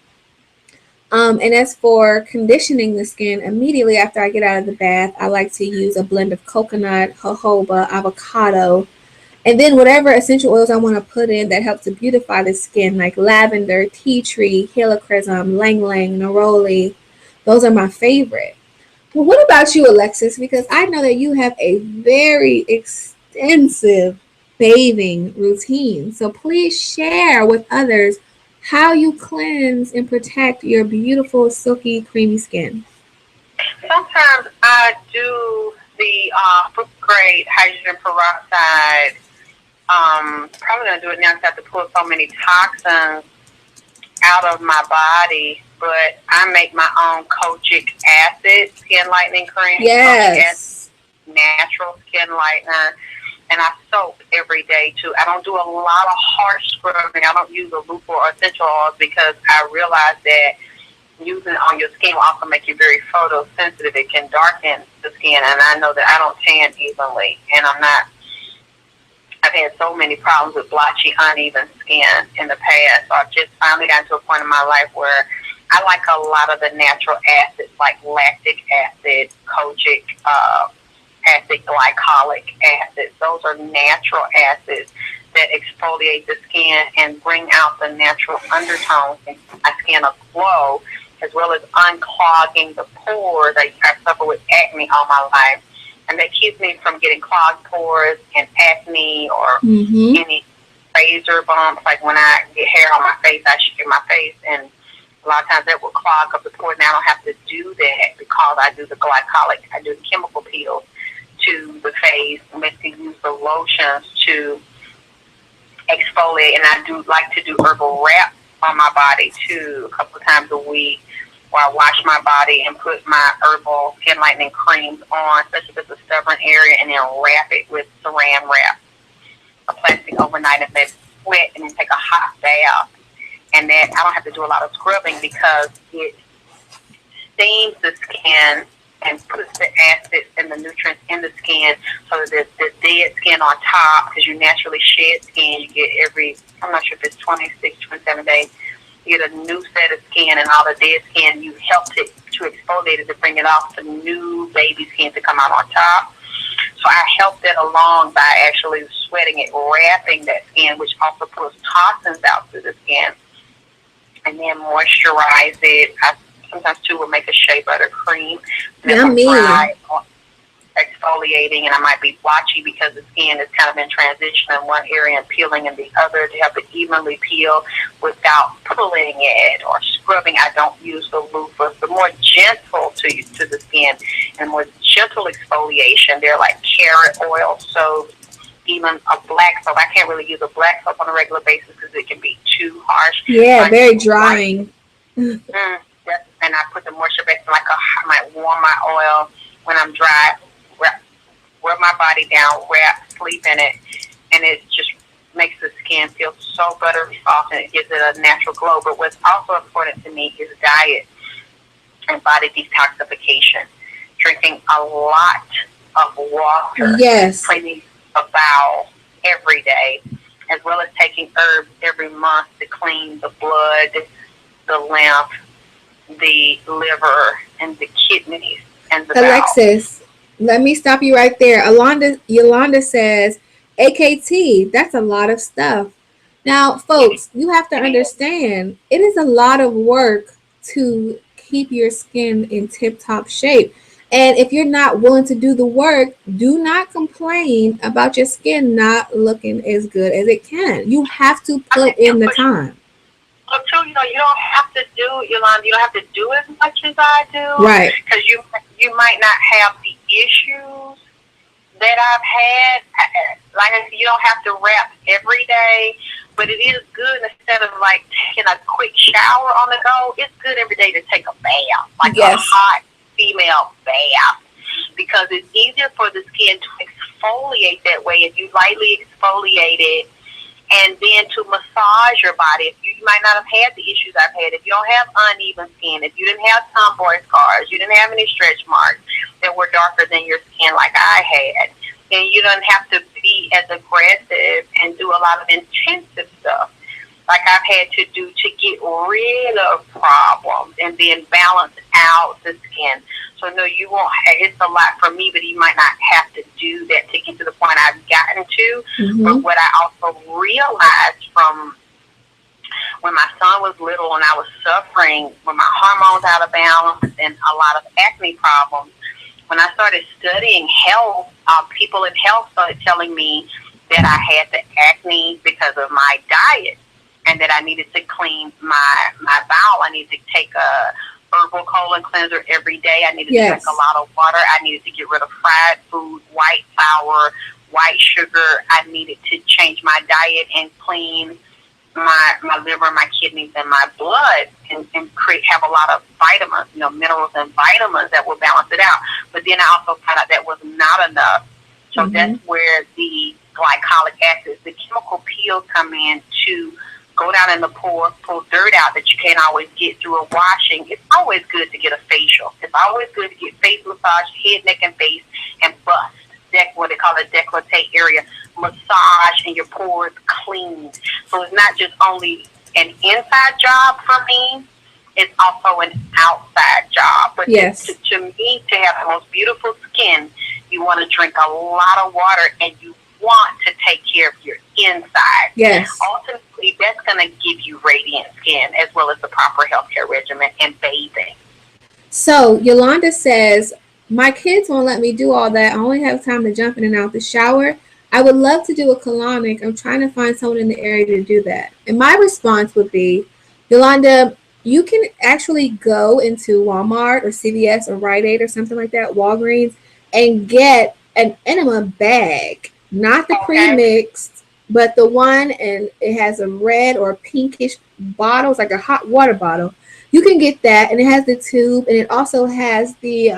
And as for conditioning the skin, immediately after I get out of the bath, I like to use a blend of coconut, jojoba, avocado, and then whatever essential oils I want to put in that helps to beautify the skin, like lavender, tea tree, helichrysum, lang lang, neroli. Those are my favorite. Well, what about you, Alexis? Because I know that you have a very extensive bathing routine. So please share with others how you cleanse and protect your beautiful, silky, creamy skin. Sometimes I do the food grade hydrogen peroxide. Probably gonna do it now because I have to pull so many toxins out of my body. But I make my own kojic acid skin lightening cream. Kojic acid, Yes. natural skin lightener, and I soak every day too. I don't do a lot of harsh scrubbing. I don't use a loop or essential oils because I realize that using it on your skin will also make you very photosensitive. It can darken the skin, and I know that I don't tan evenly, and I'm not. I've had so many problems with blotchy, uneven skin in the past. So I've just finally gotten to a point in my life where I like a lot of the natural acids, like lactic acid, kojic acid, glycolic acid. Those are natural acids that exfoliate the skin and bring out the natural undertones in my skin of glow, as well as unclogging the pores. I suffer with acne all my life, and that keeps me from getting clogged pores and acne or Mm-hmm. any razor bumps. Like when I get hair on my face, I shave my face, and a lot of times that will clog up the pores. Now I don't have to do that because I do the glycolic, I do the chemical peels to the face, and basically use the lotions to exfoliate. And I do like to do herbal wrap on my body too, a couple of times a week, where I wash my body and put my herbal skin lightening creams on, especially if it's a stubborn area, and then wrap it with saran wrap, a plastic overnight, and let it sweat, and then take a hot bath. And that I don't have to do a lot of scrubbing because it steams the skin and puts the acids and the nutrients in the skin, so that the dead skin on top, because you naturally shed skin, you get every, I'm not sure if it's 26, 27 days, you get a new set of skin, and all the dead skin, you helped it to exfoliate it to bring it off to new baby skin to come out on top. So I helped it along by actually sweating it, wrapping that skin, which also pulls toxins out through the skin, and then moisturize it. I sometimes too will make a shea butter cream. And if I'm Yummy. dry, exfoliating, and I might be blotchy because the skin is kind of in transition in one area and peeling in the other, to help it evenly peel without pulling it or scrubbing. I don't use the loofahs. The more gentle to the skin and more gentle exfoliation, they're like carrot oil soap, even a black soap. I can't really use a black soap on a regular basis because it can be too harsh. Yeah, So very drying. and I put the moisture back in, like I might warm my oil when I'm dry, rub my body down, wrap, sleep in it, and it just makes the skin feel so buttery soft, and it gives it a natural glow. But what's also important to me is diet and body detoxification. Drinking a lot of water, Yes. cleaning a bowel every day, as well as taking herbs every month to clean the blood, the lymph, the liver, and the kidneys, and the bowel. Alexis, let me stop you right there. Yolanda says, AKT, that's a lot of stuff. Now, It, folks, you have to it is. understand it is a lot of work to keep your skin in tip top shape. And if you're not willing to do the work, do not complain about your skin not looking as good as it can. You have to I put mean, in the time. but too, you don't have to do, Yolanda, you don't have to do as much as I do, Right. because you might not have the issues that I've had. Like I said, you don't have to wrap every day, but it is good instead of like taking a quick shower on the go. It's good every day to take a bath, like a Yes. hot female bath, because it's easier for the skin to exfoliate that way if you lightly exfoliate it. And then to massage your body. If you might not have had the issues I've had, if you don't have uneven skin, if you didn't have tomboy scars, you didn't have any stretch marks that were darker than your skin like I had, then you don't have to be as aggressive and do a lot of intensive stuff like I've had to do to get rid of problems and then balance out the skin. So no, you won't. It's a lot for me, but you might not have to do that to get to the point I've gotten to. Mm-hmm. But what I also realized from when my son was little and I was suffering with my hormones out of balance and a lot of acne problems, when I started studying health, people in health started telling me that I had the acne because of my diet, and that I needed to clean my bowel. I needed to take a herbal colon cleanser every day. I needed to drink Yes. a lot of water. I needed to get rid of fried food, white flour, white sugar. I needed to change my diet and clean my liver, my kidneys, and my blood, and have a lot of vitamins, minerals and vitamins that will balance it out. But then I also found out that was not enough. So that's where the glycolic acids, the chemical peels come in to go down in the pores, pull dirt out that you can't always get through a washing. It's always good to get a facial. It's always good to get face massage, head, neck, and face, and bust. That's what they call a décolleté area. Massage and your pores cleaned. So it's not just only an inside job for me, it's also an outside job. But Yes. to me, to have the most beautiful skin, you want to drink a lot of water, and you want to take care of your inside. Yes. Ultimately, that's going to give you radiant skin, as well as the proper healthcare regimen and bathing. So Yolanda says, my kids won't let me do all that. I only have time to jump in and out the shower. I would love to do a colonic. I'm trying to find someone in the area to do that. And my response would be, Yolanda, you can actually go into Walmart or CVS or Rite Aid or something like that, Walgreens, and get an enema bag, not the pre-mixed, but the one, and it has a red or pinkish bottle. It's like a hot water bottle. You can get that, and it has the tube, and it also has the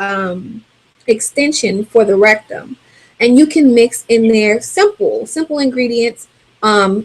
extension for the rectum. And you can mix in there simple ingredients,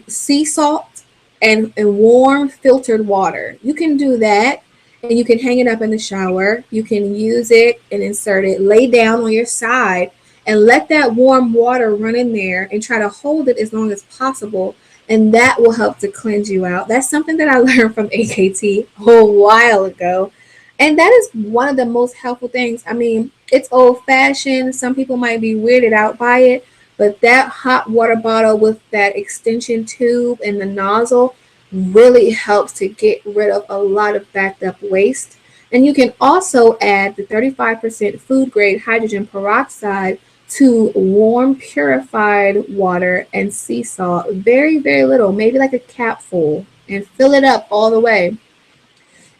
sea salt and warm filtered water. You can do that, and you can hang it up in the shower. You can use it and insert it, lay down on your side, and let that warm water run in there and try to hold it as long as possible. And that will help to cleanse you out. That's something that I learned from AKT a while ago. And that is one of the most helpful things. I mean, it's old fashioned. Some people might be weirded out by it, but that hot water bottle with that extension tube and the nozzle really helps to get rid of a lot of backed up waste. And you can also add the 35% food grade hydrogen peroxide to warm purified water and sea salt. Very, very little, maybe like a capful, and fill it up all the way.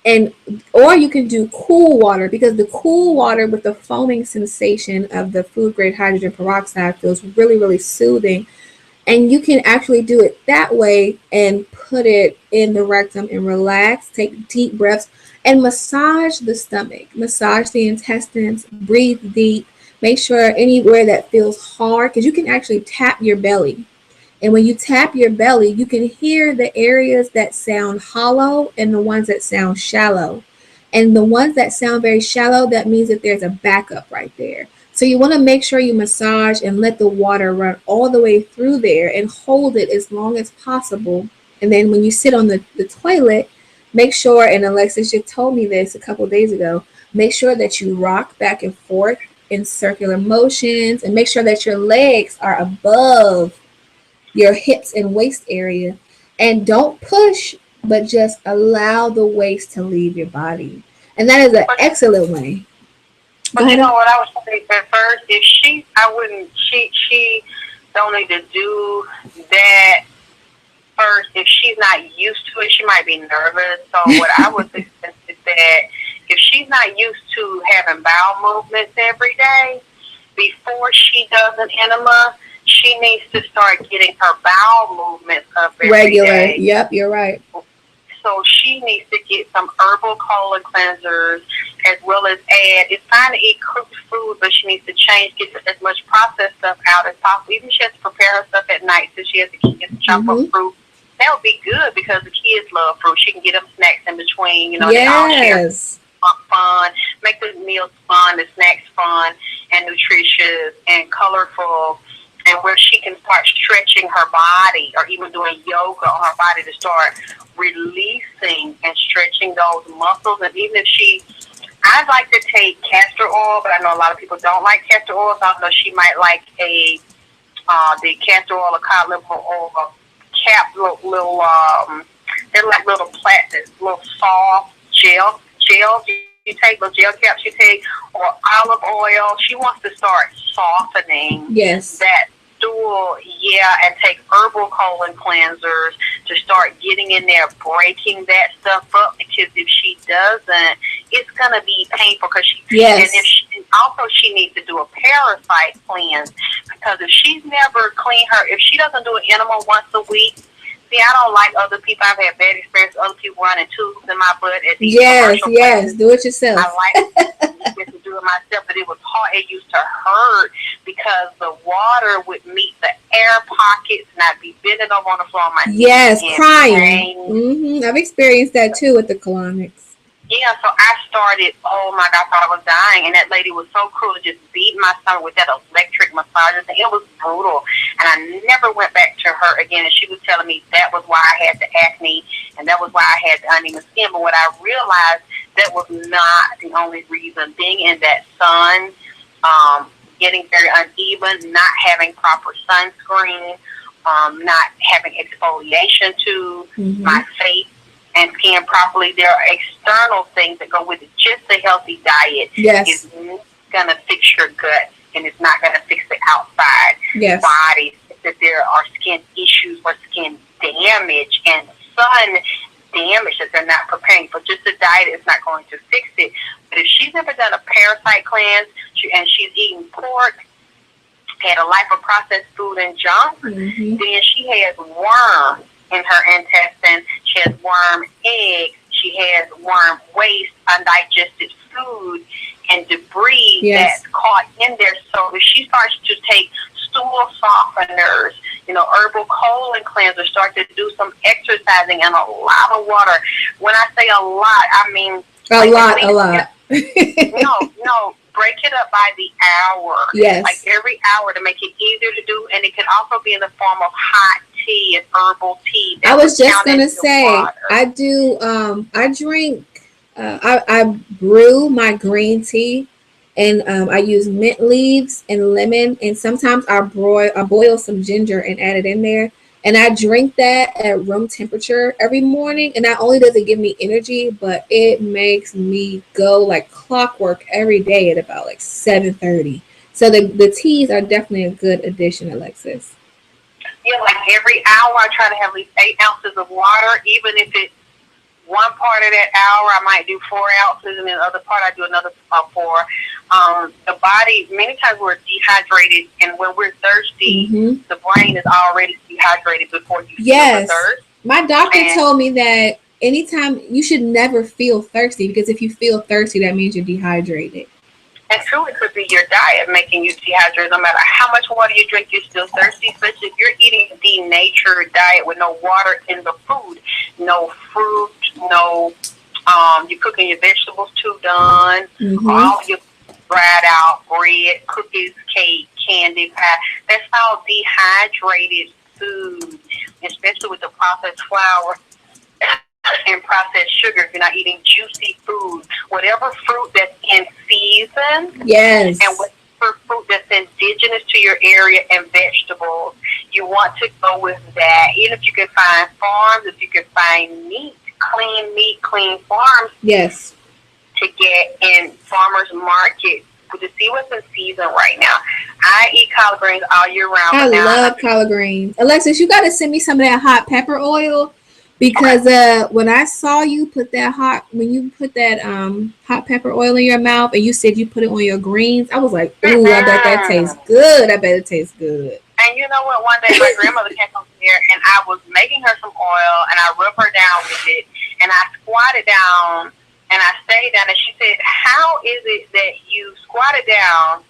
And or you can do cool water, because the cool water with the foaming sensation of the food grade hydrogen peroxide feels really, really soothing. And you can actually do it that way and put it in the rectum and relax, take deep breaths, and massage the stomach, massage the intestines, breathe deep, Make sure anywhere that feels hard, because you can actually tap your belly. And when you tap your belly, you can hear the areas that sound hollow and the ones that sound shallow. And the ones that sound very shallow, that means that there's a backup right there. So you want to make sure you massage and let the water run all the way through there and hold it as long as possible. And then when you sit on the toilet, make sure, and Alexis just told me this a couple days ago, make sure that you rock back and forth in circular motions and make sure that your legs are above your hips and waist area. And don't push, but just allow the waste to leave your body. And that is an But excellent way. Go but you ahead. know what I was saying at first? If she, I wouldn't. She don't need to do that first. If she's not used to it, she might be nervous. So what I would suggest is that if she's not used to having bowel movements every day, before she does an enema, she needs to start getting her bowel movements up every Regular. day. Yep, you're right. So she needs to get some herbal colon cleansers as well as add. It's fine to eat cooked food, but she needs to get as much processed stuff out as possible. Even if she has to prepare her stuff at night, so she has to chop up Mm-hmm. fruit. That would be good because the kids love fruit. She can get them snacks in between. You know, they all share Yes. fun, make the meals fun, the snacks fun and nutritious and colorful, and where she can start stretching her body or even doing yoga on her body to start releasing and stretching those muscles. And even if I'd like to take castor oil, but I know a lot of people don't like castor oil, so I know she might like the castor oil or cod liver oil cap, they're like little plastic, little soft gels you take, little gel caps you take, or olive oil. She wants to start softening Yes. that stool, and take herbal colon cleansers to start getting in there, breaking that stuff up. Because if she doesn't, it's gonna be painful. Yes. And also she needs to do a parasite cleanse, because if she's never cleaned if she doesn't do an enema once a week. See, I don't like other people. I've had bad experience with other people running tubes in my butt at these Yes, commercial yes. places. Do it yourself. I like to do it myself, but it was hard. It used to hurt because the water would meet the air pockets, and I'd be bending over on the floor on my Yes, knees in crying. pain. I've experienced that too with the colonics. Yeah, so I started, oh my God, I thought I was dying. And that lady was so cruel to just beat my stomach with that electric massager thing. It was brutal. And I never went back to her again. And she was telling me that was why I had the acne and that was why I had the uneven skin. But what I realized, that was not the only reason. Being in that sun, getting very uneven, not having proper sunscreen, not having exfoliation to my face and skin properly. There are external things that go with it. Just a healthy diet is going to fix your gut, and it's not going to fix the outside body. That there are skin issues or skin damage and sun damage that they're not preparing for. Just a diet is not going to fix it. But if she's never done a parasite cleanse and she's eating pork, had a life of processed food and junk, then she has worms in her intestine. She has worm eggs. She has worm waste, undigested food, and debris that's caught in there. So if she starts to take stool softeners, herbal colon cleanser, start to do some exercising and a lot of water. When I say a lot, I mean a lot. No, break it up by the hour. Yes. Like every hour to make it easier to do, and it can also be in the form of hot tea and herbal tea. I was just gonna say, water. I do. I drink. I brew my green tea, and I use mint leaves and lemon, and sometimes I boil some ginger and add it in there, and I drink that at room temperature every morning. And not only does it give me energy, but it makes me go like clockwork every day at about like 7:30. So the teas are definitely a good addition, Alexis. Yeah, like every hour I try to have at least 8 ounces of water. Even if it's one part of that hour, I might do 4 ounces, and then the other part I do another 4. The body, many times we're dehydrated, and when we're thirsty, the brain is already dehydrated before you feel the thirst. My doctor told me that anytime, you should never feel thirsty, because if you feel thirsty, that means you're dehydrated. And two, it could be your diet making you dehydrated. No matter how much water you drink, you're still thirsty, especially if you're eating a denatured diet with no water in the food, no fruit, no, you're cooking your vegetables too done, all your dried out bread, cookies, cake, candy, pie. That's all dehydrated food, especially with the processed flour and processed sugar. If you're not eating juicy food, whatever fruit that's in season, Yes. and whatever fruit that's indigenous to your area and vegetables, you want to go with that. Even if you can find farms, if you can find meat, clean farms. Yes. To get in farmers market to see what's in season right now. I eat collard greens all year round. I love collard greens. Alexis, you got to send me some of that hot pepper oil because when I saw you put that hot pepper oil in your mouth and you said you put it on your greens, I was like, ooh, I bet that tastes good. I bet it tastes good. And you know what? One day my grandmother came over here and I was making her some oil and I rubbed her down with it and I squatted down and I stayed down and she said, how is it that you squatted down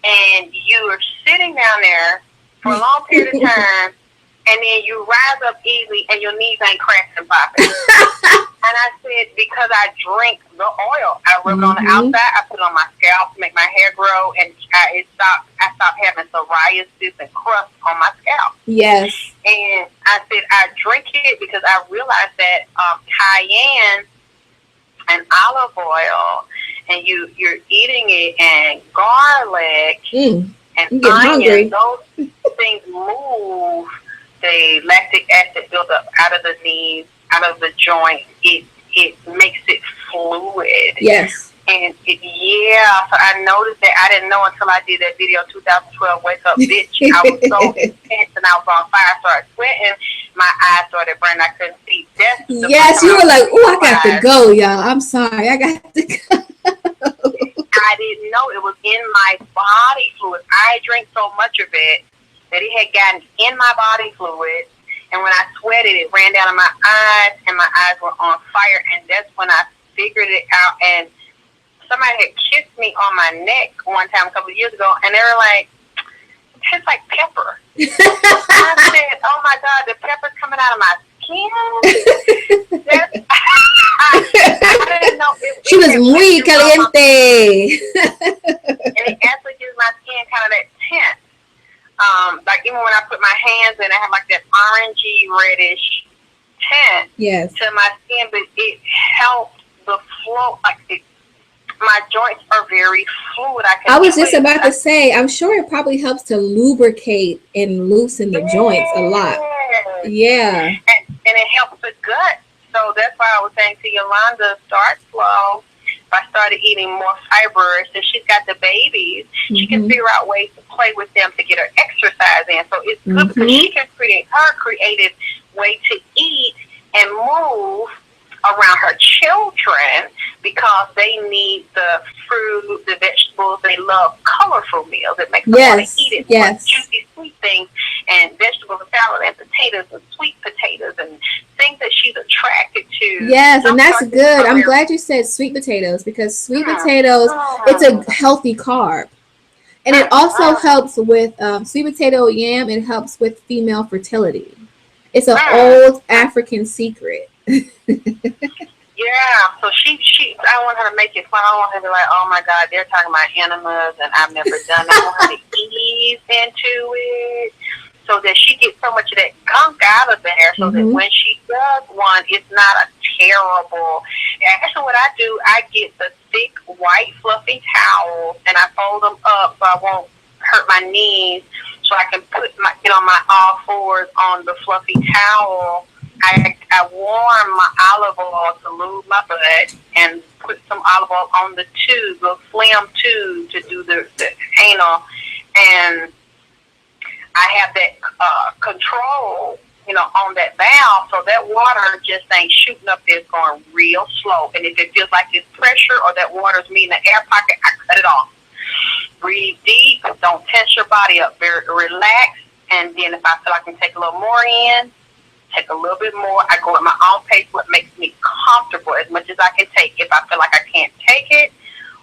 and you are sitting down there for a long period of time and then you rise up easily and your knees ain't cracking and popping? And I said, because I drink the oil. I rub it on the outside, I put it on my scalp to make my hair grow, and I stopped having psoriasis and crust on my scalp. Yes. And I said, I drink it because I realized that cayenne and olive oil, and you're eating it, and garlic and onion, those things move the lactic acid buildup out of the knees, out of the joint. It makes it fluid. Yes. And so I noticed that. I didn't know until I did that video 2012 Wake Up Bitch. I was so intense and I was on fire. I started sweating. My eyes started burning. I couldn't see. Yes, you were like, oh, I got to go, y'all. I'm sorry. I got to go. I didn't know it was in my body fluid. I drank so much of it that it had gotten in my body fluid. And when I sweated, it ran down in my eyes, and my eyes were on fire. And that's when I figured it out. And somebody had kissed me on my neck one time a couple of years ago, and they were like, it tastes like pepper. I said, oh, my God, the pepper's coming out of my skin? I didn't know. She was muy caliente. And it actually gives my skin kind of that tint. Like even when I put my hands in, I have like that orangey reddish tint to my skin, but it helps the flow. Like my joints are very fluid. I was just about to say, I'm sure it probably helps to lubricate and loosen the joints a lot. Yeah. And it helps the gut. So that's why I was saying to Yolanda, start slow. If I started eating more fiber, since she's got the babies, she can figure out ways to play with them to get her exercise in. So it's good because she can create her creative way to eat and move around her children because they need the fruit, the vegetables. They love colorful meals. It makes them want to eat it. More juicy, sweet things, and vegetables and salad and potatoes and sweet potatoes and things that she's attracted to. Yes, and that's good. I'm glad you said sweet potatoes because sweet potatoes, it's a healthy carb. And it also helps with sweet potato yam. It helps with female fertility. It's an old African secret. Yeah, so she I want her to make it fun. I want her to be like, oh my God, they're talking about enemas and I've never done it. I want her to ease into it so that she gets so much of that gunk out of there so that when she does one, it's not a terrible. Actually, what I do, I get the thick white fluffy towels and I fold them up so I won't hurt my knees so I can get on my all fours on the fluffy towel. I warm my olive oil to lube my butt and put some olive oil on the tube, the phlegm tube to do the anal. And I have that control, on that valve, so that water just ain't shooting up there. It's going real slow. And if it feels like it's pressure or that water's meeting the air pocket, I cut it off. Breathe deep. Don't tense your body up. Very relaxed. And then if I feel I can take a little more in, take a little bit more. I go at my own pace, what makes me comfortable as much as I can take. If I feel like I can't take it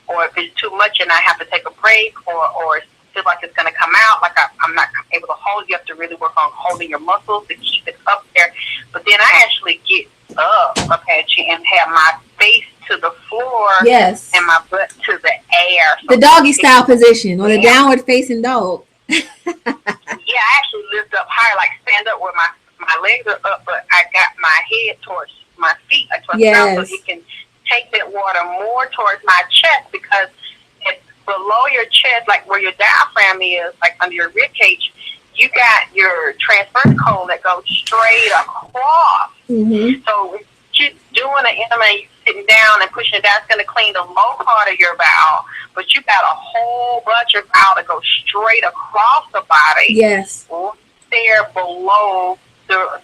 or if it's too much and I have to take a break, or feel like it's going to come out, like I'm not able to hold. You have to really work on holding your muscles to keep it up there. But then I actually get up, Apache, and have my face to the floor, Yes. and my butt to the air. So the doggy style position, or the downward facing dog. Yeah, I actually lift up higher, like stand up where my legs are up, but I got my head towards my feet, like towards the ground, so you can take that water more towards my chest, because it's below your chest, like where your diaphragm is, like under your rib cage. You got your transverse colon that goes straight across. Mm-hmm. So you're doing an enema, you sitting down and pushing it down, it's going to clean the low part of your bowel. But you got a whole bunch of bowel that goes straight across the body. Yes. There below the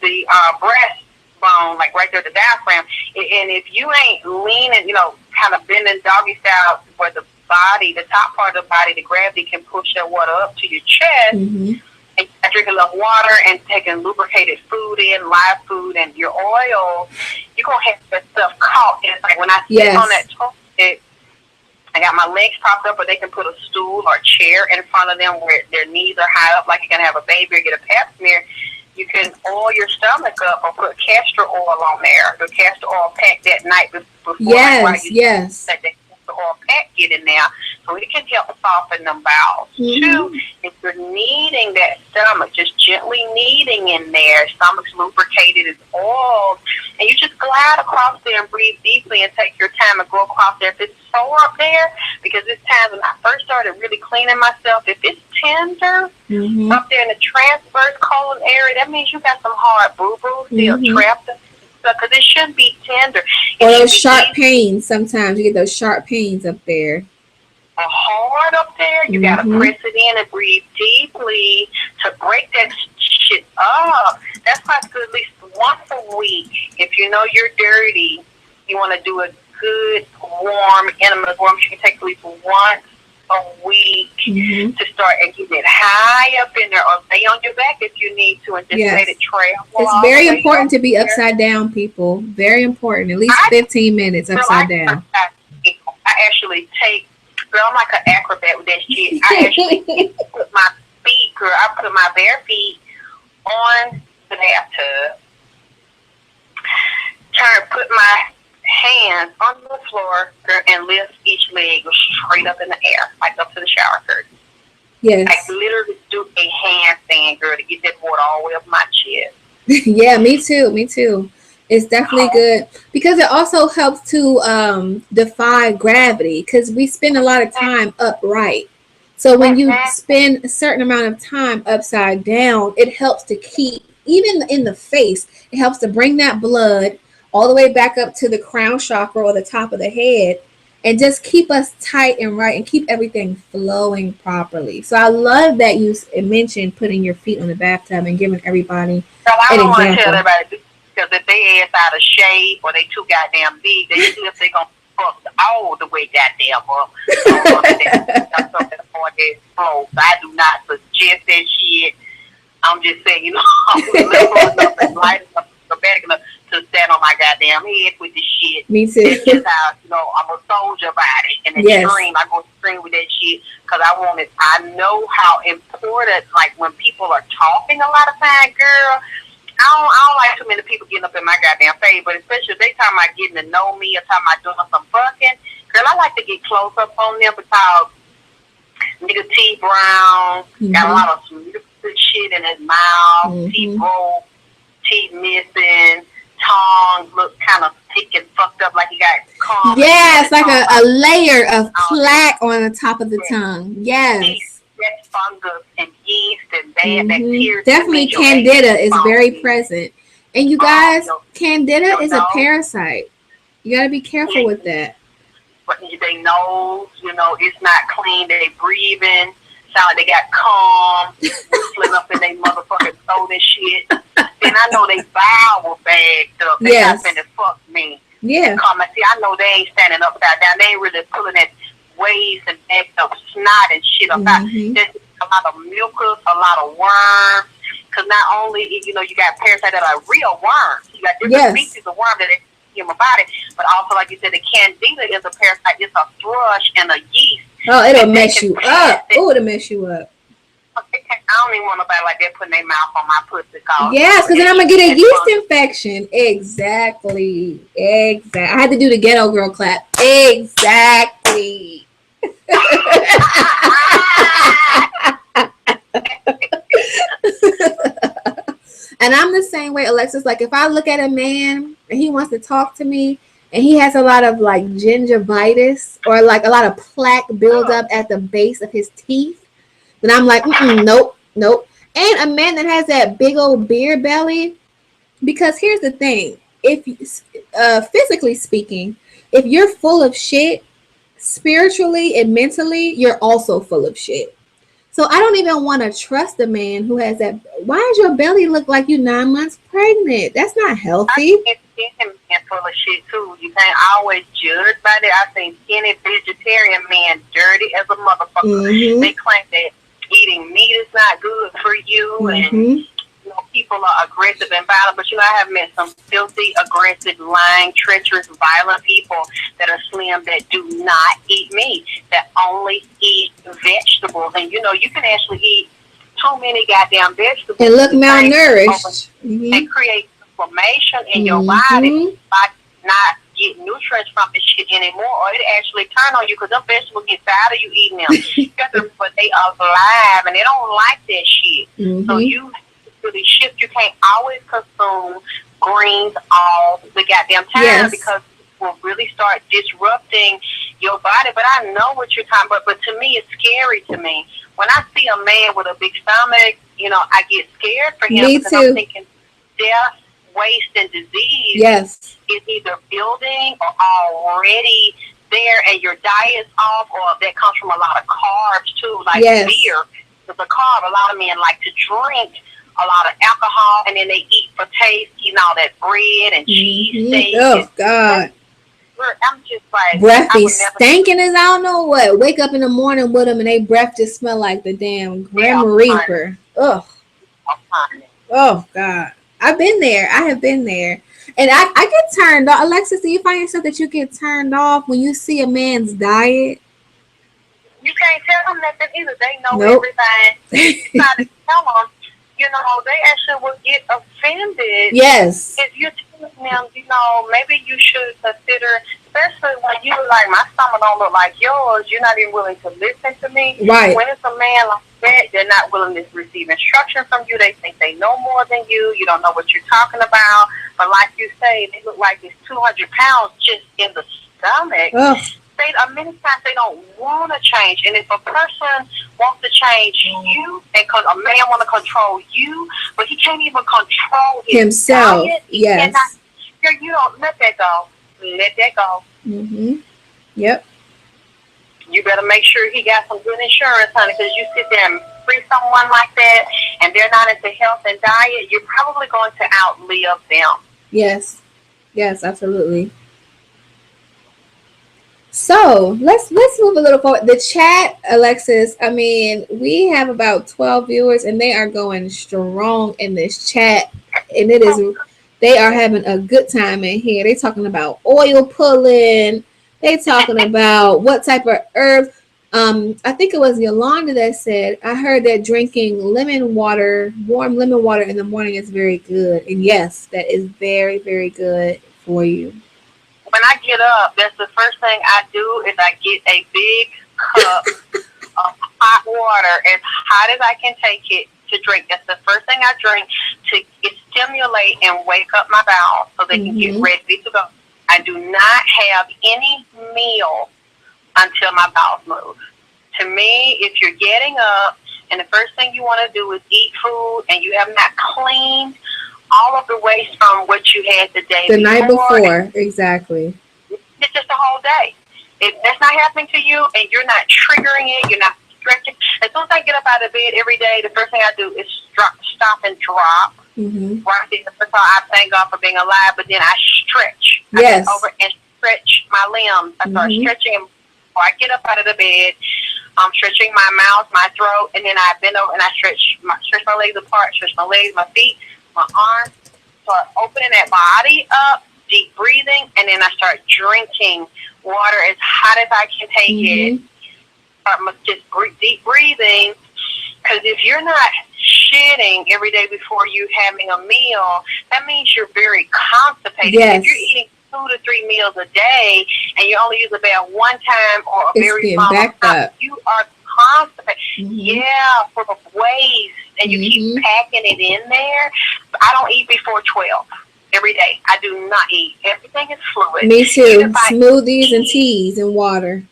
breastbone, like right there, the diaphragm. And if you ain't leaning, kind of bending doggy style, where the body, the top part of the body, the gravity can push that water up to your chest. Mm-hmm. And drinking enough water and taking lubricated food in, live food, and your oil, you're going to have that stuff caught. And it's like when I sit on that toilet, I got my legs propped up, or they can put a stool or chair in front of them where their knees are high up, like you're going to have a baby or get a pap smear. You can oil your stomach up or put castor oil on there. The castor oil pack that night before. Yes, like yes. Let the castor oil pack get in there, so it can help soften them bowels. Mm-hmm. 2, if you're kneading that stomach, just gently kneading in there, stomach's lubricated, it's oiled, and you just glide across there and breathe deeply and take your time and go across there. If it's sore up there, because it's times when I first started really cleaning myself, if it's tender up there in the transverse colon area, that means you got some hard boo-boos still trapped up, because it shouldn't be tender. Or those sharp pains. Sometimes you get those sharp pains up there. Hard up there, you gotta press it in and breathe deeply to break that shit up. That's why it's good at least once a week. If you know you're dirty, you want to do a good warm enema, warm you can take at least once a week to start and get it high up in there, or lay on your back if you need to, and just let it travel. It's very important to be upside down, people. Very important. At least 15 minutes upside down. I actually take, girl, I'm like an acrobat with that shit. I actually put my feet, girl, I put my bare feet on the bathtub, put my hands on the floor, girl, and lift each leg straight up in the air, like up to the shower curtain. Yes. Like literally do a handstand, girl, to get that water all the way up my chest. Yeah, me too. It's definitely good, because it also helps to defy gravity, because we spend a lot of time upright. So when you spend a certain amount of time upside down, it helps to keep, even in the face, it helps to bring that blood all the way back up to the crown chakra or the top of the head, and just keep us tight and right and keep everything flowing properly. So I love that you mentioned putting your feet on the bathtub and giving everybody an example. I don't want to tell everybody, because if they ass out of shape or they too goddamn big, they see if they gonna fuck all the way goddamn up. I do not suggest that shit. I'm just saying, I'm liberal enough and light enough, dramatic enough to stand on my goddamn head with this shit. Me too. It's just how, I'm a soldier about it. And extreme, I go extreme with that shit, because I want it. I know how important, like when people are talking a lot of time, girl, I don't like too many people getting up in my goddamn face, but especially if they talking about getting to know me or talking about doing some fucking, girl, I like to get close up on them, because nigga T Brown got a lot of some shit in his mouth, teeth broke, teeth missing, tongue look kind of thick and fucked up, like he got calm. Yes, like a layer of plaque on the top of the tongue. Yes. That's fungus and yeast and bad bacteria. Definitely candida is very present. And you guys, candida is a parasite. You got to be careful with that. But they nose, it's not clean. They breathing. Sound like they got calm, whistling up in their motherfucking throat and shit. And I know they bowel bagged up. They not finna fuck me. Yeah. See, I know they ain't standing upside down. They ain't really pulling that waves and bags of snot and shit up. There's a lot of mucus, a lot of worms. Because not only, you got parasites that are real worms. You got different species of worms that human body. But also, like you said, the candida is a parasite. It's a thrush and a yeast. Oh, it'll mess you up. Oh, it'll mess you up. I don't even want nobody like that putting their mouth on my pussy. Yes, because then I'm gonna get a yeast infection. Exactly. I had to do the ghetto girl clap. Exactly. And I'm the same way, Alexis. Like, if I look at a man and he wants to talk to me and he has a lot of like gingivitis or like a lot of plaque buildup at the base of his teeth, then I'm like, nope. And a man that has that big old beer belly, because here's the thing: if physically speaking, if you're full of shit, spiritually and mentally, you're also full of shit. So I don't even want to trust a man who has that. Why does your belly look like you're 9 months pregnant? That's not healthy. I think men full of shit too. You can't always judge by that. I think skinny vegetarian men dirty as a motherfucker. Mm-hmm. They claim that eating meat is not good for you, mm-hmm. and people are aggressive and violent, but I have met some filthy, aggressive, lying, treacherous, violent people that are slim that do not eat meat, that only eat vegetables. And you can actually eat too many goddamn vegetables and look malnourished. Mm-hmm. And create inflammation in your body by not getting nutrients from this shit anymore, or it actually turn on you because them vegetables get tired of you eating them. But they are alive and they don't like that shit. Mm-hmm. So you really shift. You can't always consume greens all the goddamn time because it will really start disrupting your body. But I know what you're talking about. But to me, it's scary to me. When I see a man with a big stomach, I get scared for him. Me because too. I'm thinking death, waste, and disease is either building or already there, and your diet's off, or that comes from a lot of carbs too, like beer. It's a carb. A lot of men like to drink a lot of alcohol, and then they eat for taste, all that bread and cheese steak. Oh, God. I'm just like... Breath be stinking as I don't know what. Wake up in the morning with them, and they breath just smell like the damn Grim Reaper. Ugh. Oh, God. I've been there. I have been there. And I get turned off. Alexis, do you find yourself that you get turned off when you see a man's diet? You can't tell them nothing either. They know everything. You try to tell them. They actually will get offended. Yes. If you're telling them, maybe you should consider, especially when you like, my stomach don't look like yours, you're not even willing to listen to me. Right. When it's a man like that, they're not willing to receive instruction from you. They think they know more than you. You don't know what you're talking about. But like you say, they look like it's 200 pounds just in the stomach. Ugh. Many times they don't want to change. And if a person wants to change you, and a man want to control you, but he can't even control himself. Diet, yes. You don't let that go. Let that go. Mm-hmm. Yep. You better make sure he got some good insurance, honey, because you sit there and free someone like that, and they're not into health and diet, you're probably going to outlive them. Yes. Yes, absolutely. So let's move a little forward. The chat, Alexis, I mean, we have about 12 viewers and they are going strong in this chat. And they are having a good time in here. They're talking about oil pulling. They're talking about what type of herbs. I think it was Yolanda that said, I heard that drinking warm lemon water in the morning is very good. And yes, that is very, very good for you. When I get up, that's the first thing I do is I get a big cup of hot water, as hot as I can take it, to drink. That's the first thing I drink to stimulate and wake up my bowels so they can get ready to go. I do not have any meal until my bowels move. To me, if you're getting up and the first thing you want to do is eat food and you have not cleaned all of the waste from what you had the night before, exactly. It's just a whole day. If that's not happening to you and you're not triggering it, you're not stretching. As soon as I get up out of bed every day, the first thing I do is stop and drop. Mm-hmm. Right there. First of all, I thank God for being alive, but then I stretch. Yes. I get over and stretch my limbs. I start stretching before I get up out of the bed. I'm stretching my mouth, my throat, and then I bend over and I stretch my legs apart, stretch my legs, my feet, my arms, start opening that body up deep breathing, and then I start drinking water as hot as I can take it. Just deep breathing, because if you're not shitting every day before you having a meal, that means you're very constipated. Yes. If you're eating 2 to 3 meals a day and you only use about one time or a It's very getting small backed amount, up. you are constipated. Yeah, for the waste, and you keep packing it in there. I don't eat before 12 every day. I do not eat. Everything is fluid. Me too. Smoothies and teas and water.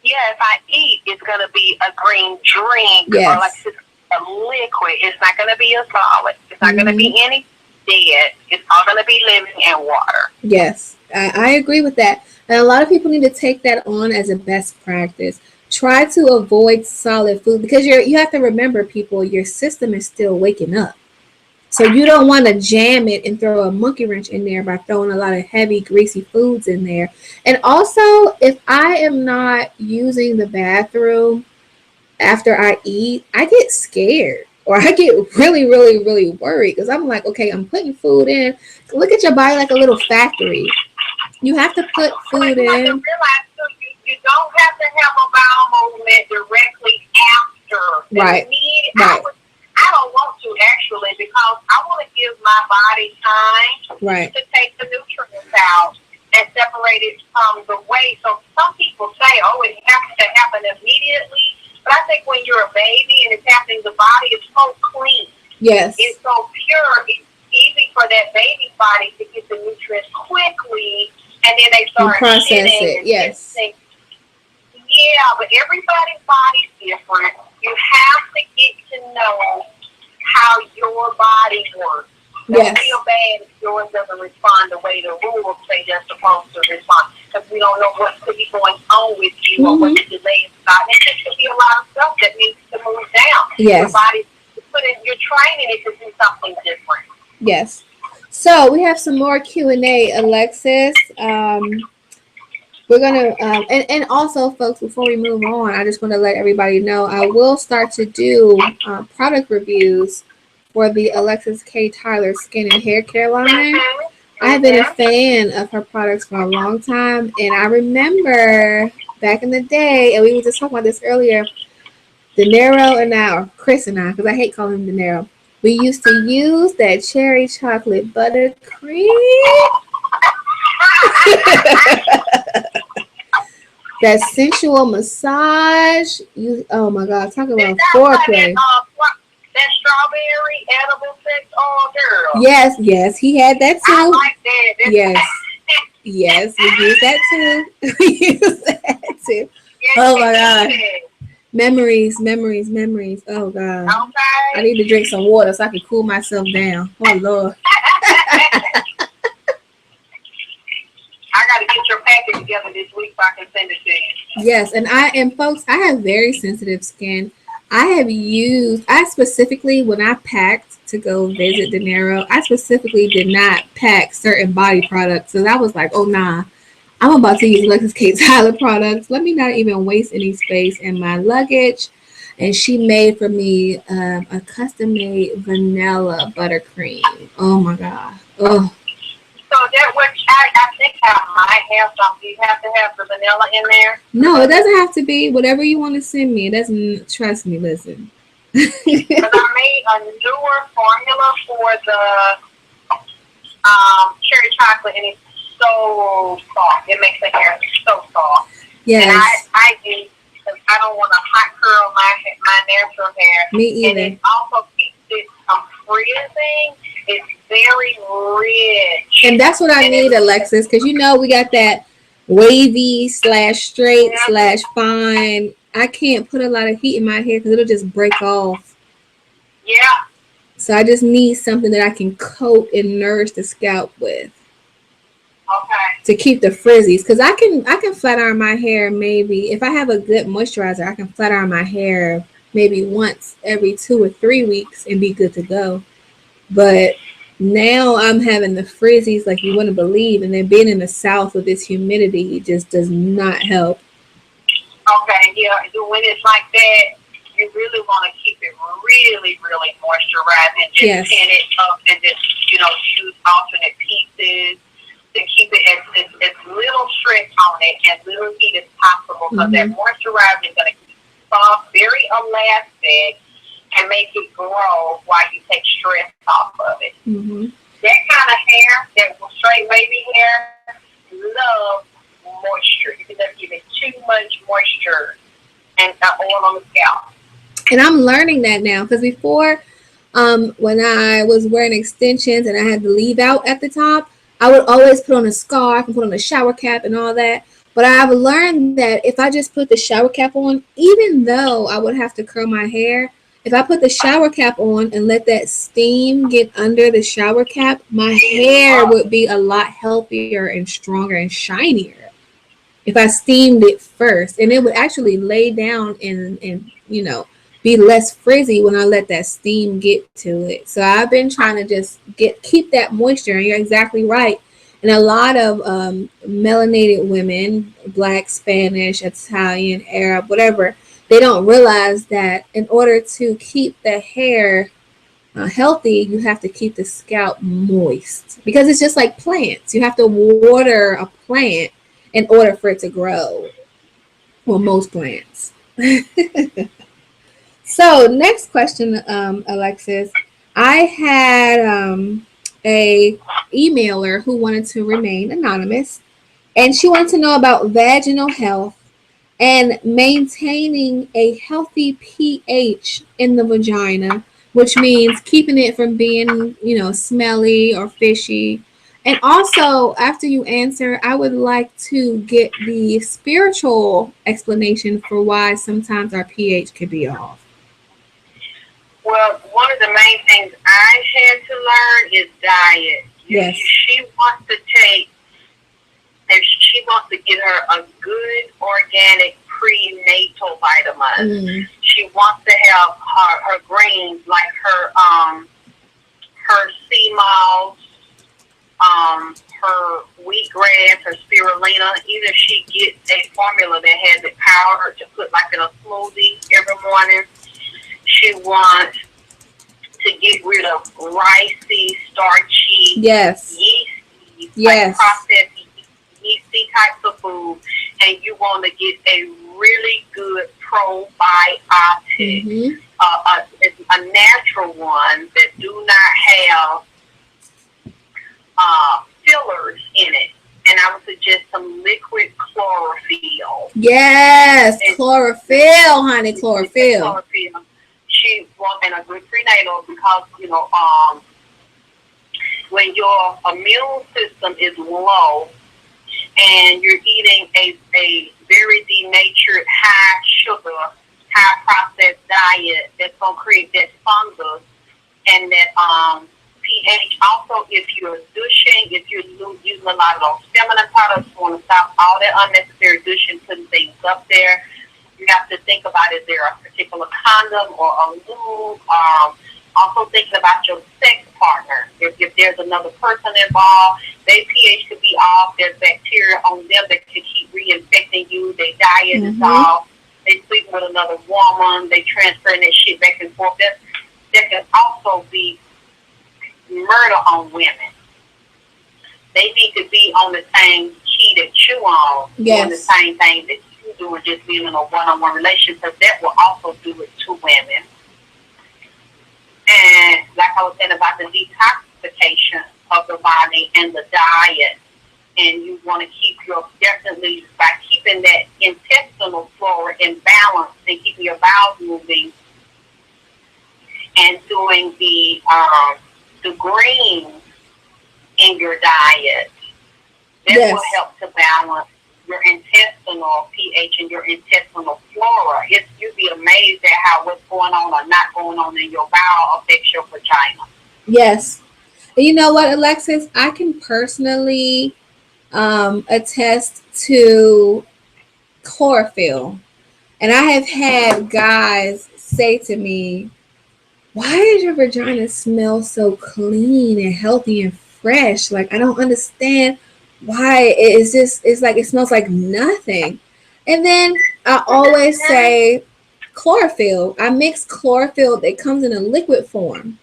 Yeah, if I eat, it's going to be a green drink or like a liquid. It's not going to be a solid. It's not going to be any dead. It's all going to be living and water. Yes, I agree with that. And a lot of people need to take that on as a best practice. Try to avoid solid food because you have to remember, people, your system is still waking up. So you don't want to jam it and throw a monkey wrench in there by throwing a lot of heavy, greasy foods in there. And also, if I am not using the bathroom after I eat, I get scared or I get really, really, really worried because I'm like, okay, I'm putting food in. Look at your body like a little factory. You have to put food in. You have to realize, too, you don't have to have a bowel movement directly after. Right. I don't want to, actually, because I want to give my body time to take the nutrients out and separate it from the waste. So some people say, oh, it has to happen immediately. But I think when you're a baby and it's happening, the body is so clean. Yes. It's so pure. It's easy for that baby's body to get the nutrients quickly, and then they start process it. Yes. Yeah, but everybody's body's different. You have to get to know how your body works. Don't feel bad if yours doesn't respond the way the rules say they're supposed to respond, because we don't know what could be going on with you or what the delay is about. And there could be a lot of stuff that needs to move down. Yes. Your body, you're training it to do something different. Yes. So we have some more Q&A, Alexis. We're gonna and also, folks, before we move on, I just want to let everybody know I will start to do product reviews for the Alexis K. Tyler skin and hair care line. I've been a fan of her products for a long time, and I remember back in the day, and we were just talking about this earlier, De Niro and I, or Chris and I, because I hate calling him De Niro, we used to use that cherry chocolate buttercream. That sensual massage. Oh my God, talk about foreplay. That strawberry edible sex oil, girl. Yes, he had that too. I like that. Yes, we use that too. We use that too. Oh my God. Memories. Oh God. Okay. I need to drink some water so I can cool myself down. Oh Lord. I got to get your package together this week so I can send it to you. Yes, and folks, I have very sensitive skin. I specifically, when I packed to go visit De Niro, I specifically did not pack certain body products. So I was like, oh nah, I'm about to use Alexis K. Tyler products. Let me not even waste any space in my luggage. And she made for me a custom-made vanilla buttercream. Oh my God. Oh. So that which I think I might have some. Do you have to have the vanilla in there? No, it doesn't have to be. Whatever you want to send me. It doesn't. Trust me. Listen. Because I made a newer formula for the cherry chocolate, and it's so soft. It makes the hair so soft. Yes. And I use, because I don't want to hot curl my natural hair. Me either. And it also keeps it from freezing. It's very rich. And that's what I need, Alexis, because you know we got that wavy / straight / fine. I can't put a lot of heat in my hair because it'll just break off. Yeah. So I just need something that I can coat and nourish the scalp with. Okay. To keep the frizzies, because I can flat iron my hair maybe if I have a good moisturizer. I can flat iron my hair maybe once every 2 or 3 weeks and be good to go. But now I'm having the frizzies like you wouldn't believe, and then being in the South with this humidity just does not help. Okay, yeah. When it's like that, you really want to keep it really, really moisturized and just pin it up and just, use alternate pieces to keep it as little stretch on it, as little heat as possible, because that moisturizer is going to keep it soft, very elastic, and make it grow while you take stress off of it. That kind of hair, that straight wavy hair, loves moisture. You can just give it too much moisture and oil on the scalp. And I'm learning that now, because before, when I was wearing extensions and I had the leave out at the top, I would always put on a scarf and put on a shower cap and all that. But I've learned that if I just put the shower cap on, even though I would have to curl my hair, if I put the shower cap on and let that steam get under the shower cap, my hair would be a lot healthier and stronger and shinier if I steamed it first. And it would actually lay down and be less frizzy when I let that steam get to it. So I've been trying to just keep that moisture. And you're exactly right. And a lot of melanated women, Black, Spanish, Italian, Arab, whatever, they don't realize that in order to keep the hair healthy, you have to keep the scalp moist, because it's just like plants. You have to water a plant in order for it to grow. Well, most plants. So next question, Alexis. I had a emailer who wanted to remain anonymous, and she wanted to know about vaginal health and maintaining a healthy pH in the vagina, which means keeping it from being, smelly or fishy. And also, after you answer, I would like to get the spiritual explanation for why sometimes our pH could be off. Well, one of the main things I had to learn is diet. Yes. She wants to get her a good organic prenatal vitamin. She wants to have her greens, like her sea moss, her wheatgrass, her spirulina. Either she gets a formula that has it powdered to put like in a smoothie every morning. She wants to get rid of ricey, starchy, yeasty, like processed yeasty types of food, and you want to get a really good probiotic, a natural one that do not have fillers in it. And I would suggest some liquid chlorophyll. Yes, chlorophyll, honey, chlorophyll. She wants a good prenatal, because when your immune system is low and you're eating a very denatured, high sugar, high processed diet, that's gonna create that fungus and that pH. Also, if you're douching, if you're using a lot of those feminine products, you want to stop all that unnecessary douching, putting things up there. You have to think about, is there a particular condom or a lube? Also thinking about your sex partner. If there's another person involved, their pH could be off. There's bacteria on them that could keep reinfecting you. Their diet is off. They sleep with another woman. They transferring that shit back and forth. That can also be murder on women. They need to be on the same key that you on, doing the same thing that you do, and just being in a one-on-one relationship, because that will also do it to women. And like I was saying about the detoxification of the body and the diet, and you want to keep definitely by keeping that intestinal flora in balance and keeping your bowels moving, and doing the greens in your diet, that will help to balance your intestinal pH and your intestinal flora. You'd be amazed at how what's going on or not going on in your bowel affects your vagina. Yes. And you know what, Alexis? I can personally attest to chlorophyll. And I have had guys say to me, why does your vagina smell so clean and healthy and fresh? Like, I don't understand why it's like it smells like nothing. And then I always say chlorophyll. I mix chlorophyll that comes in a liquid form,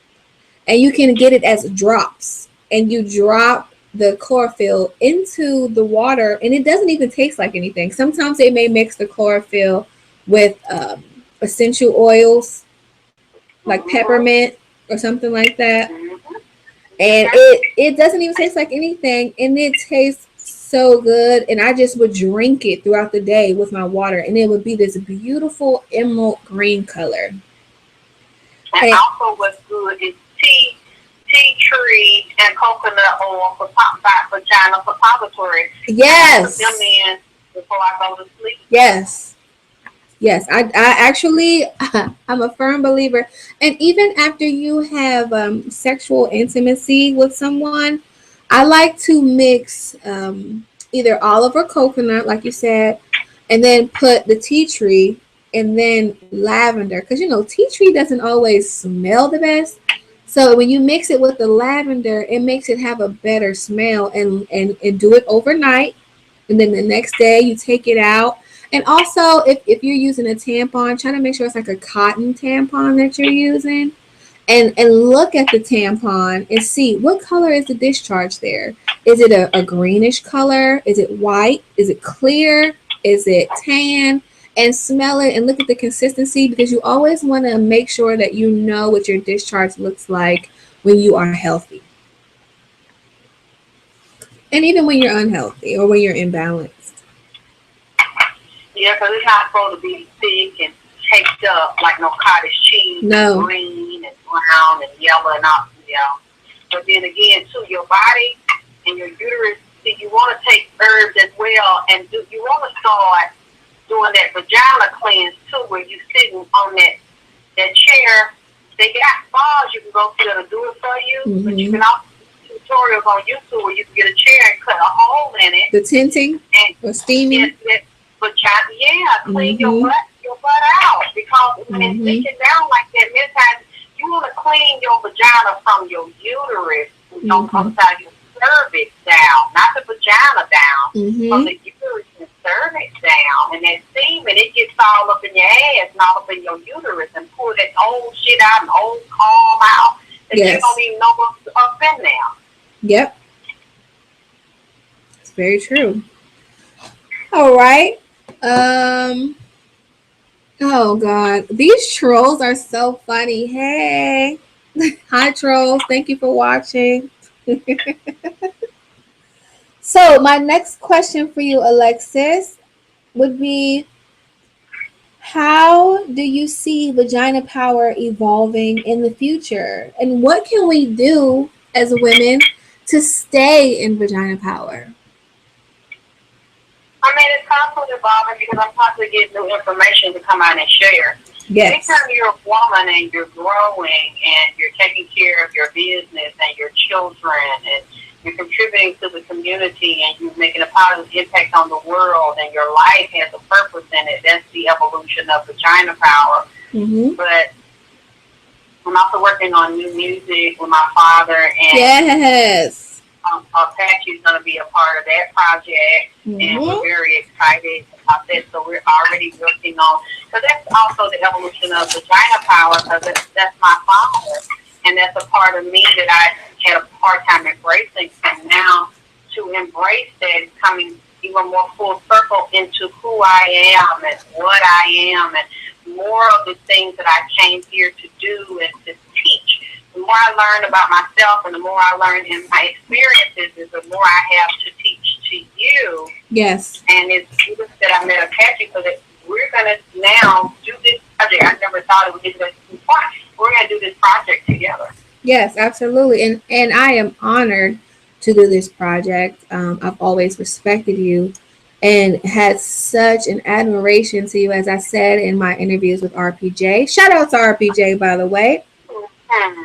and you can get it as drops, and you drop the chlorophyll into the water, and it doesn't even taste like anything. Sometimes they may mix the chlorophyll with essential oils like Mm-hmm. peppermint or something like that, Mm-hmm. and Okay. it doesn't even taste like anything, and it tastes so good. And I just would drink it throughout the day with my water, and it would be this beautiful emerald green color. And And also what's good is tea tree and coconut oil for vagina suppository. And I put them yes, in before I go to sleep. yes, yes, I actually, I'm a firm believer. And even after you have sexual intimacy with someone, I like to mix either olive or coconut, like you said, and then put the tea tree and then lavender. Because, tea tree doesn't always smell the best. So when you mix it with the lavender, it makes it have a better smell, and do it overnight, and then the next day you take it out. And also, if you're using a tampon, try to make sure it's like a cotton tampon that you're using, and look at the tampon and see what color is the discharge there. Is it a greenish color? Is it white? Is it clear? Is it tan? And smell it and look at the consistency, because you always want to make sure that you know what your discharge looks like when you are healthy, and even when you're unhealthy or when you're imbalanced. Yeah, because it's not supposed to be thick and caked up like no cottage cheese and No. green and brown and yellow and all. Yeah. But then again, too, your body and your uterus, see, you want to take herbs as well, and you want to start doing that vagina cleanse too, where you sitting on that chair. They got spas you can go to that'll do it for you, but you Mm-hmm. can also do tutorials on YouTube where you can get a chair and cut a hole in it, The tinting and or steaming. get vagina, yeah, clean Mm-hmm. your butt out, because when it's Mm-hmm. leaking down like that, many times you want to clean your vagina from your uterus on Mm-hmm. both sides, your cervix down, not the vagina down, from Mm-hmm. the uterus and cervix down, and that semen, it gets all up in your ass and all up in your uterus and pull that old shit out and old calm out that you don't Yes. even know what's up in there. Yep. It's very true. All right. Um. Oh God, these trolls are so funny. Hey, hi trolls. Thank you for watching. So my next question for you, Alexis, would be, how do you see Vagina Power evolving in the future? And what can we do as women to stay in Vagina Power? I mean, it's constantly evolving because I'm constantly getting new information to come out and share. Yes. Anytime you're a woman and you're growing and you're taking care of your business and your children and you're contributing to the community and you're making a positive impact on the world and your life has a purpose in it, that's the evolution of Vagina Power. Mm-hmm. But I'm also working on new music with my father, and Yes. Apache is going to be a part of that project, and we're Mm-hmm. very excited about that. So we're already working on, because that's also the evolution of Vagina Power, because that's my father, and that's a part of me that I had a hard time embracing. And now to embrace that is coming even more full circle into who I am and what I am, and more of the things that I came here to do and to teach. The more I learn about myself and the more I learn in my experiences, is the more I have to teach to you. Yes. And it's good that I met Apache, so that we're going to now do this project. I never thought it would be this before. We're going to do this project together. Yes, absolutely. And I am honored to do this project. I've always respected you and had such an admiration to you, as I said in my interviews with RPJ. Shout out to RPJ, by the way. Hmm.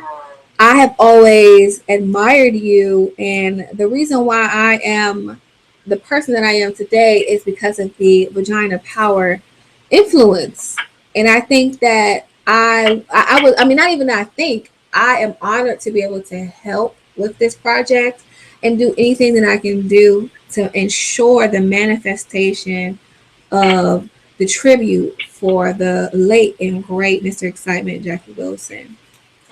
I have always admired you, and the reason why I am the person that I am today is because of the Vagina Power influence. And I think that I was, I mean, not even that, I think I am honored to be able to help with this project and do anything that I can do to ensure the manifestation of the tribute for the late and great Mr. Excitement Jackie Wilson,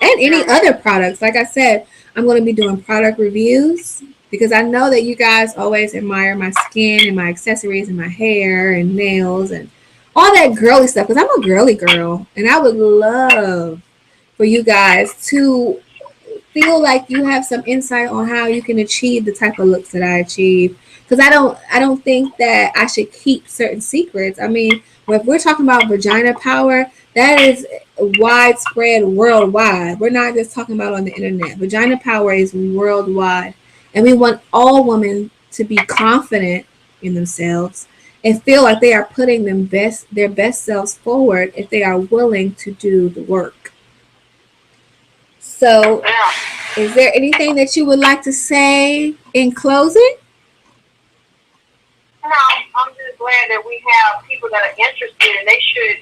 and any Hmm. other products. Like I said, I'm going to be doing product reviews. because I know that you guys always admire my skin and my accessories and my hair and nails and all that girly stuff. Because I'm a girly girl, and I would love for you guys to feel like you have some insight on how you can achieve the type of looks that I achieve. Because I don't think that I should keep certain secrets. I mean, if we're talking about vagina power, that is widespread worldwide. We're not just talking about on the internet. Vagina power is worldwide, and we want all women to be confident in themselves and feel like they are putting their best selves forward if they are willing to do the work. So, Yeah. is there anything that you would like to say in closing? No, I'm just glad that we have people that are interested, and they should,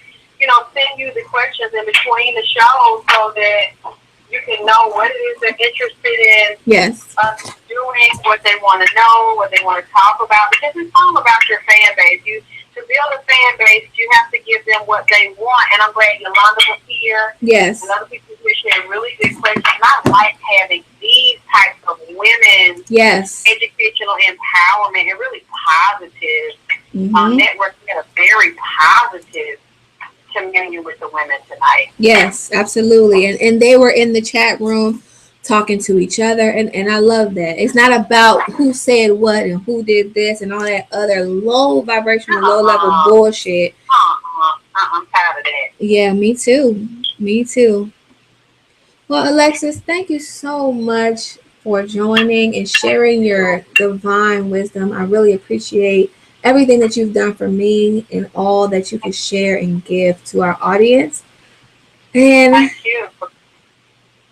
send you the questions in between the shows so that you can know what it is they're interested in Yes. us doing, what they want to know, what they want to talk about, because it's all about your fan base. To build a fan base, you have to give them what they want, and I'm glad Yolanda was here. Yes. And other people here shared really good questions. And I like having these types of women Yes. educational empowerment and really positive Mm-hmm. network. We had a very positive communion with the women tonight. Yes, absolutely. And they were in the chat room talking to each other, and I love that. It's not about who said what and who did this and all that other low vibrational, low level bullshit. I'm tired of that. Yeah, me too. Me too. Well, Alexis, thank you so much for joining and sharing your divine wisdom. I really appreciate everything that you've done for me and all that you can share and give to our audience. And Thank you.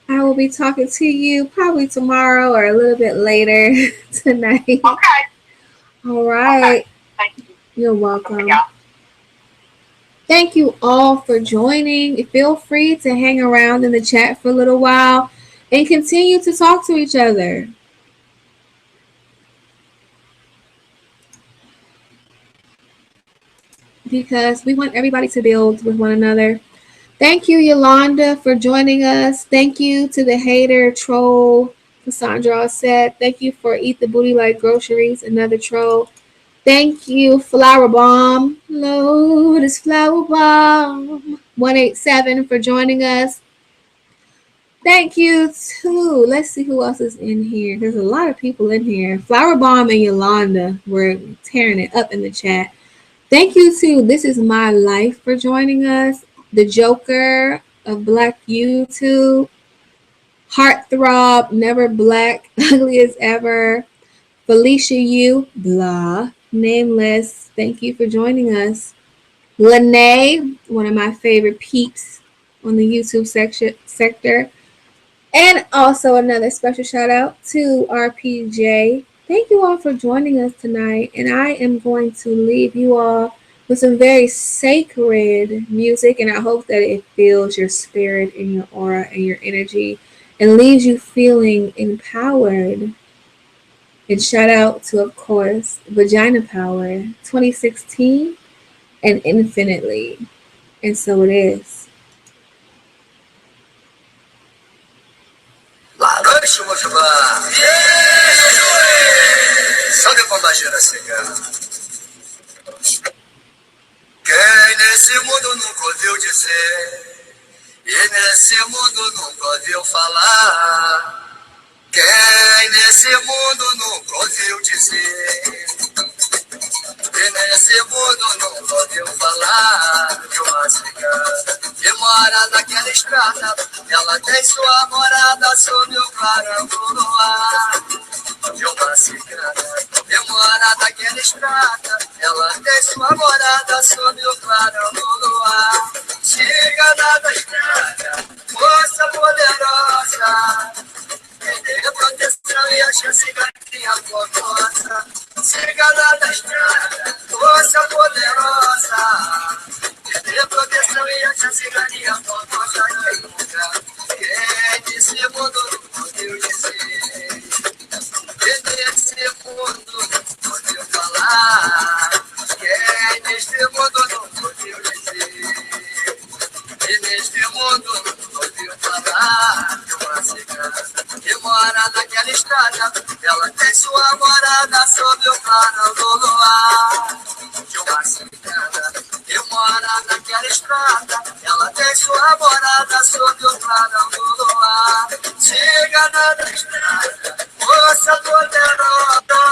I will be talking to you probably tomorrow or a little bit later tonight. Okay. All right. Okay. Thank you. You're welcome. Thank you all for joining. Feel free to hang around in the chat for a little while and continue to talk to each other. Because we want everybody to build with one another. Thank you, Yolanda, for joining us. Thank you to the hater troll, Cassandra said. Thank you for Eat the Booty Like Groceries, another troll. Thank you, Flower Bomb. Lotus Flower Bomb 187 for joining us. Thank you too. Let's see who else is in here. There's a lot of people in here. Flower Bomb and Yolanda were tearing it up in the chat. Thank you to This Is My Life for joining us. The Joker of Black YouTube. Heartthrob, Never Black, Ugly as Ever. Felicia Yu, blah, Nameless. Thank you for joining us. Lene, one of my favorite peeps on the YouTube sector. And also another special shout out to RPJ. Thank you all for joining us tonight. And I am going to leave you all with some very sacred music. And I hope that it fills your spirit and your aura and your energy and leaves you feeling empowered. And shout out to, of course, Vagina Power 2016 and Infinitely. And so it is. Sabe quando a gira cigana? Quem nesse mundo nunca ouviu dizer, e nesse mundo nunca ouviu falar. Quem nesse mundo nunca ouviu dizer, e nesse mundo nunca ouviu falar de uma cigana que mora naquela estrada. Ela tem sua morada sob o clarão do luar. De uma cigana que mora naquela estrada. Ela tem sua morada sob o clarão do luar. Cigana da estrada, moça poderosa, quem tem proteção e a chance gatinha fogosa. Cigana da estrada, moça poderosa, quem tem proteção e a chance gatinha fogosa. Quem desse mundo não pode dizer, quem desse mundo não pode falar. Quem neste mundo não pode dizer, e neste mundo não ouviu falar de uma cigana que mora mora naquela estrada, ela tem sua morada sob o clarão do luar. De uma cigana que mora naquela estrada, ela tem sua morada sob o clarão do luar. Cigana da estrada, moça poderosa,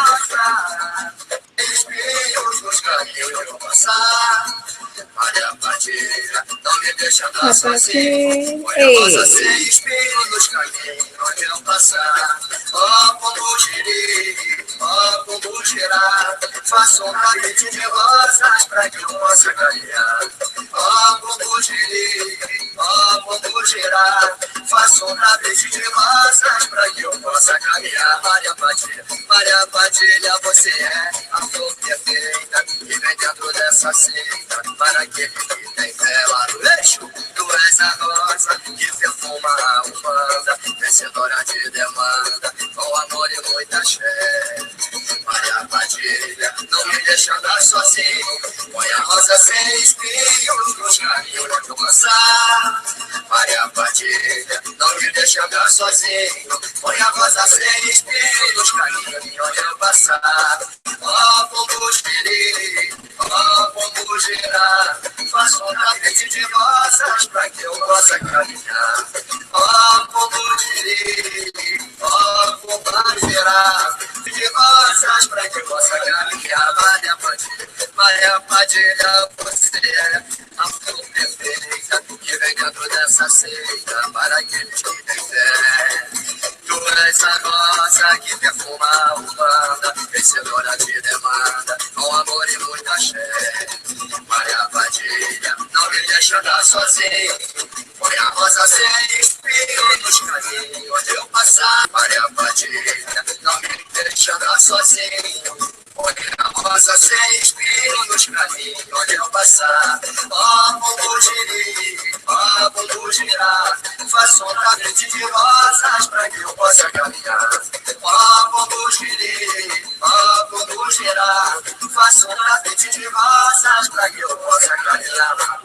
espinhos nos caminhos eu vou passar. Maria.Apache, não me deixa andar sozinho. Poderosa sem espinhos nos caminhos onde eu passar. Ó pombo giri, ó pombo girar, faça um tapete de rosas pra que eu possa caminhar. Ó pombo giri, ó pombo girar, faça um tapete de rosas pra que eu possa caminhar. Maria.Apache, Maria.Apache, você é a flor perfeita que vem dentro dessa seita. Para aquele que tem vela no eixo, tu és a rosa que perfuma a umbanda, vencedora de demanda, com amor e muita fé. Maria.Apache, não me deixa andar sozinho, põe a rosa sem espinhos nos caminhos onde eu passar. Maria.Apache, não me deixa andar sozinho, põe a rosa sem espinhos nos caminhos onde eu passar. Ó pombo giri, ó pombo girar, faça um tapete de rosas pra que eu possa caminhar. Ó pombo giri, ó pombo girar, de rosas pra que eu possa caminhar. Maria.Apache, Maria.Apache, você é a flor perfeita que vem dentro dessa seita para aqueles que têm fé. Tu és a rosa que perfuma a umbanda, vencedora de demanda, com amor e muita fé. Maria.Apache, não me deixa andar sozinho, põe a rosa sem espinho nos caminhos onde eu passar. Maria.Apache, não me deixa andar sozinho, põe a rosa sem espinho nos caminhos onde eu passar. Ó pombo giri, ó pombo girar, faça um tapete de rosas pra que eu possa caminhar. Ó pombo giri, ó pombo girar, faça um tapete de rosas pra que eu possa caminhar.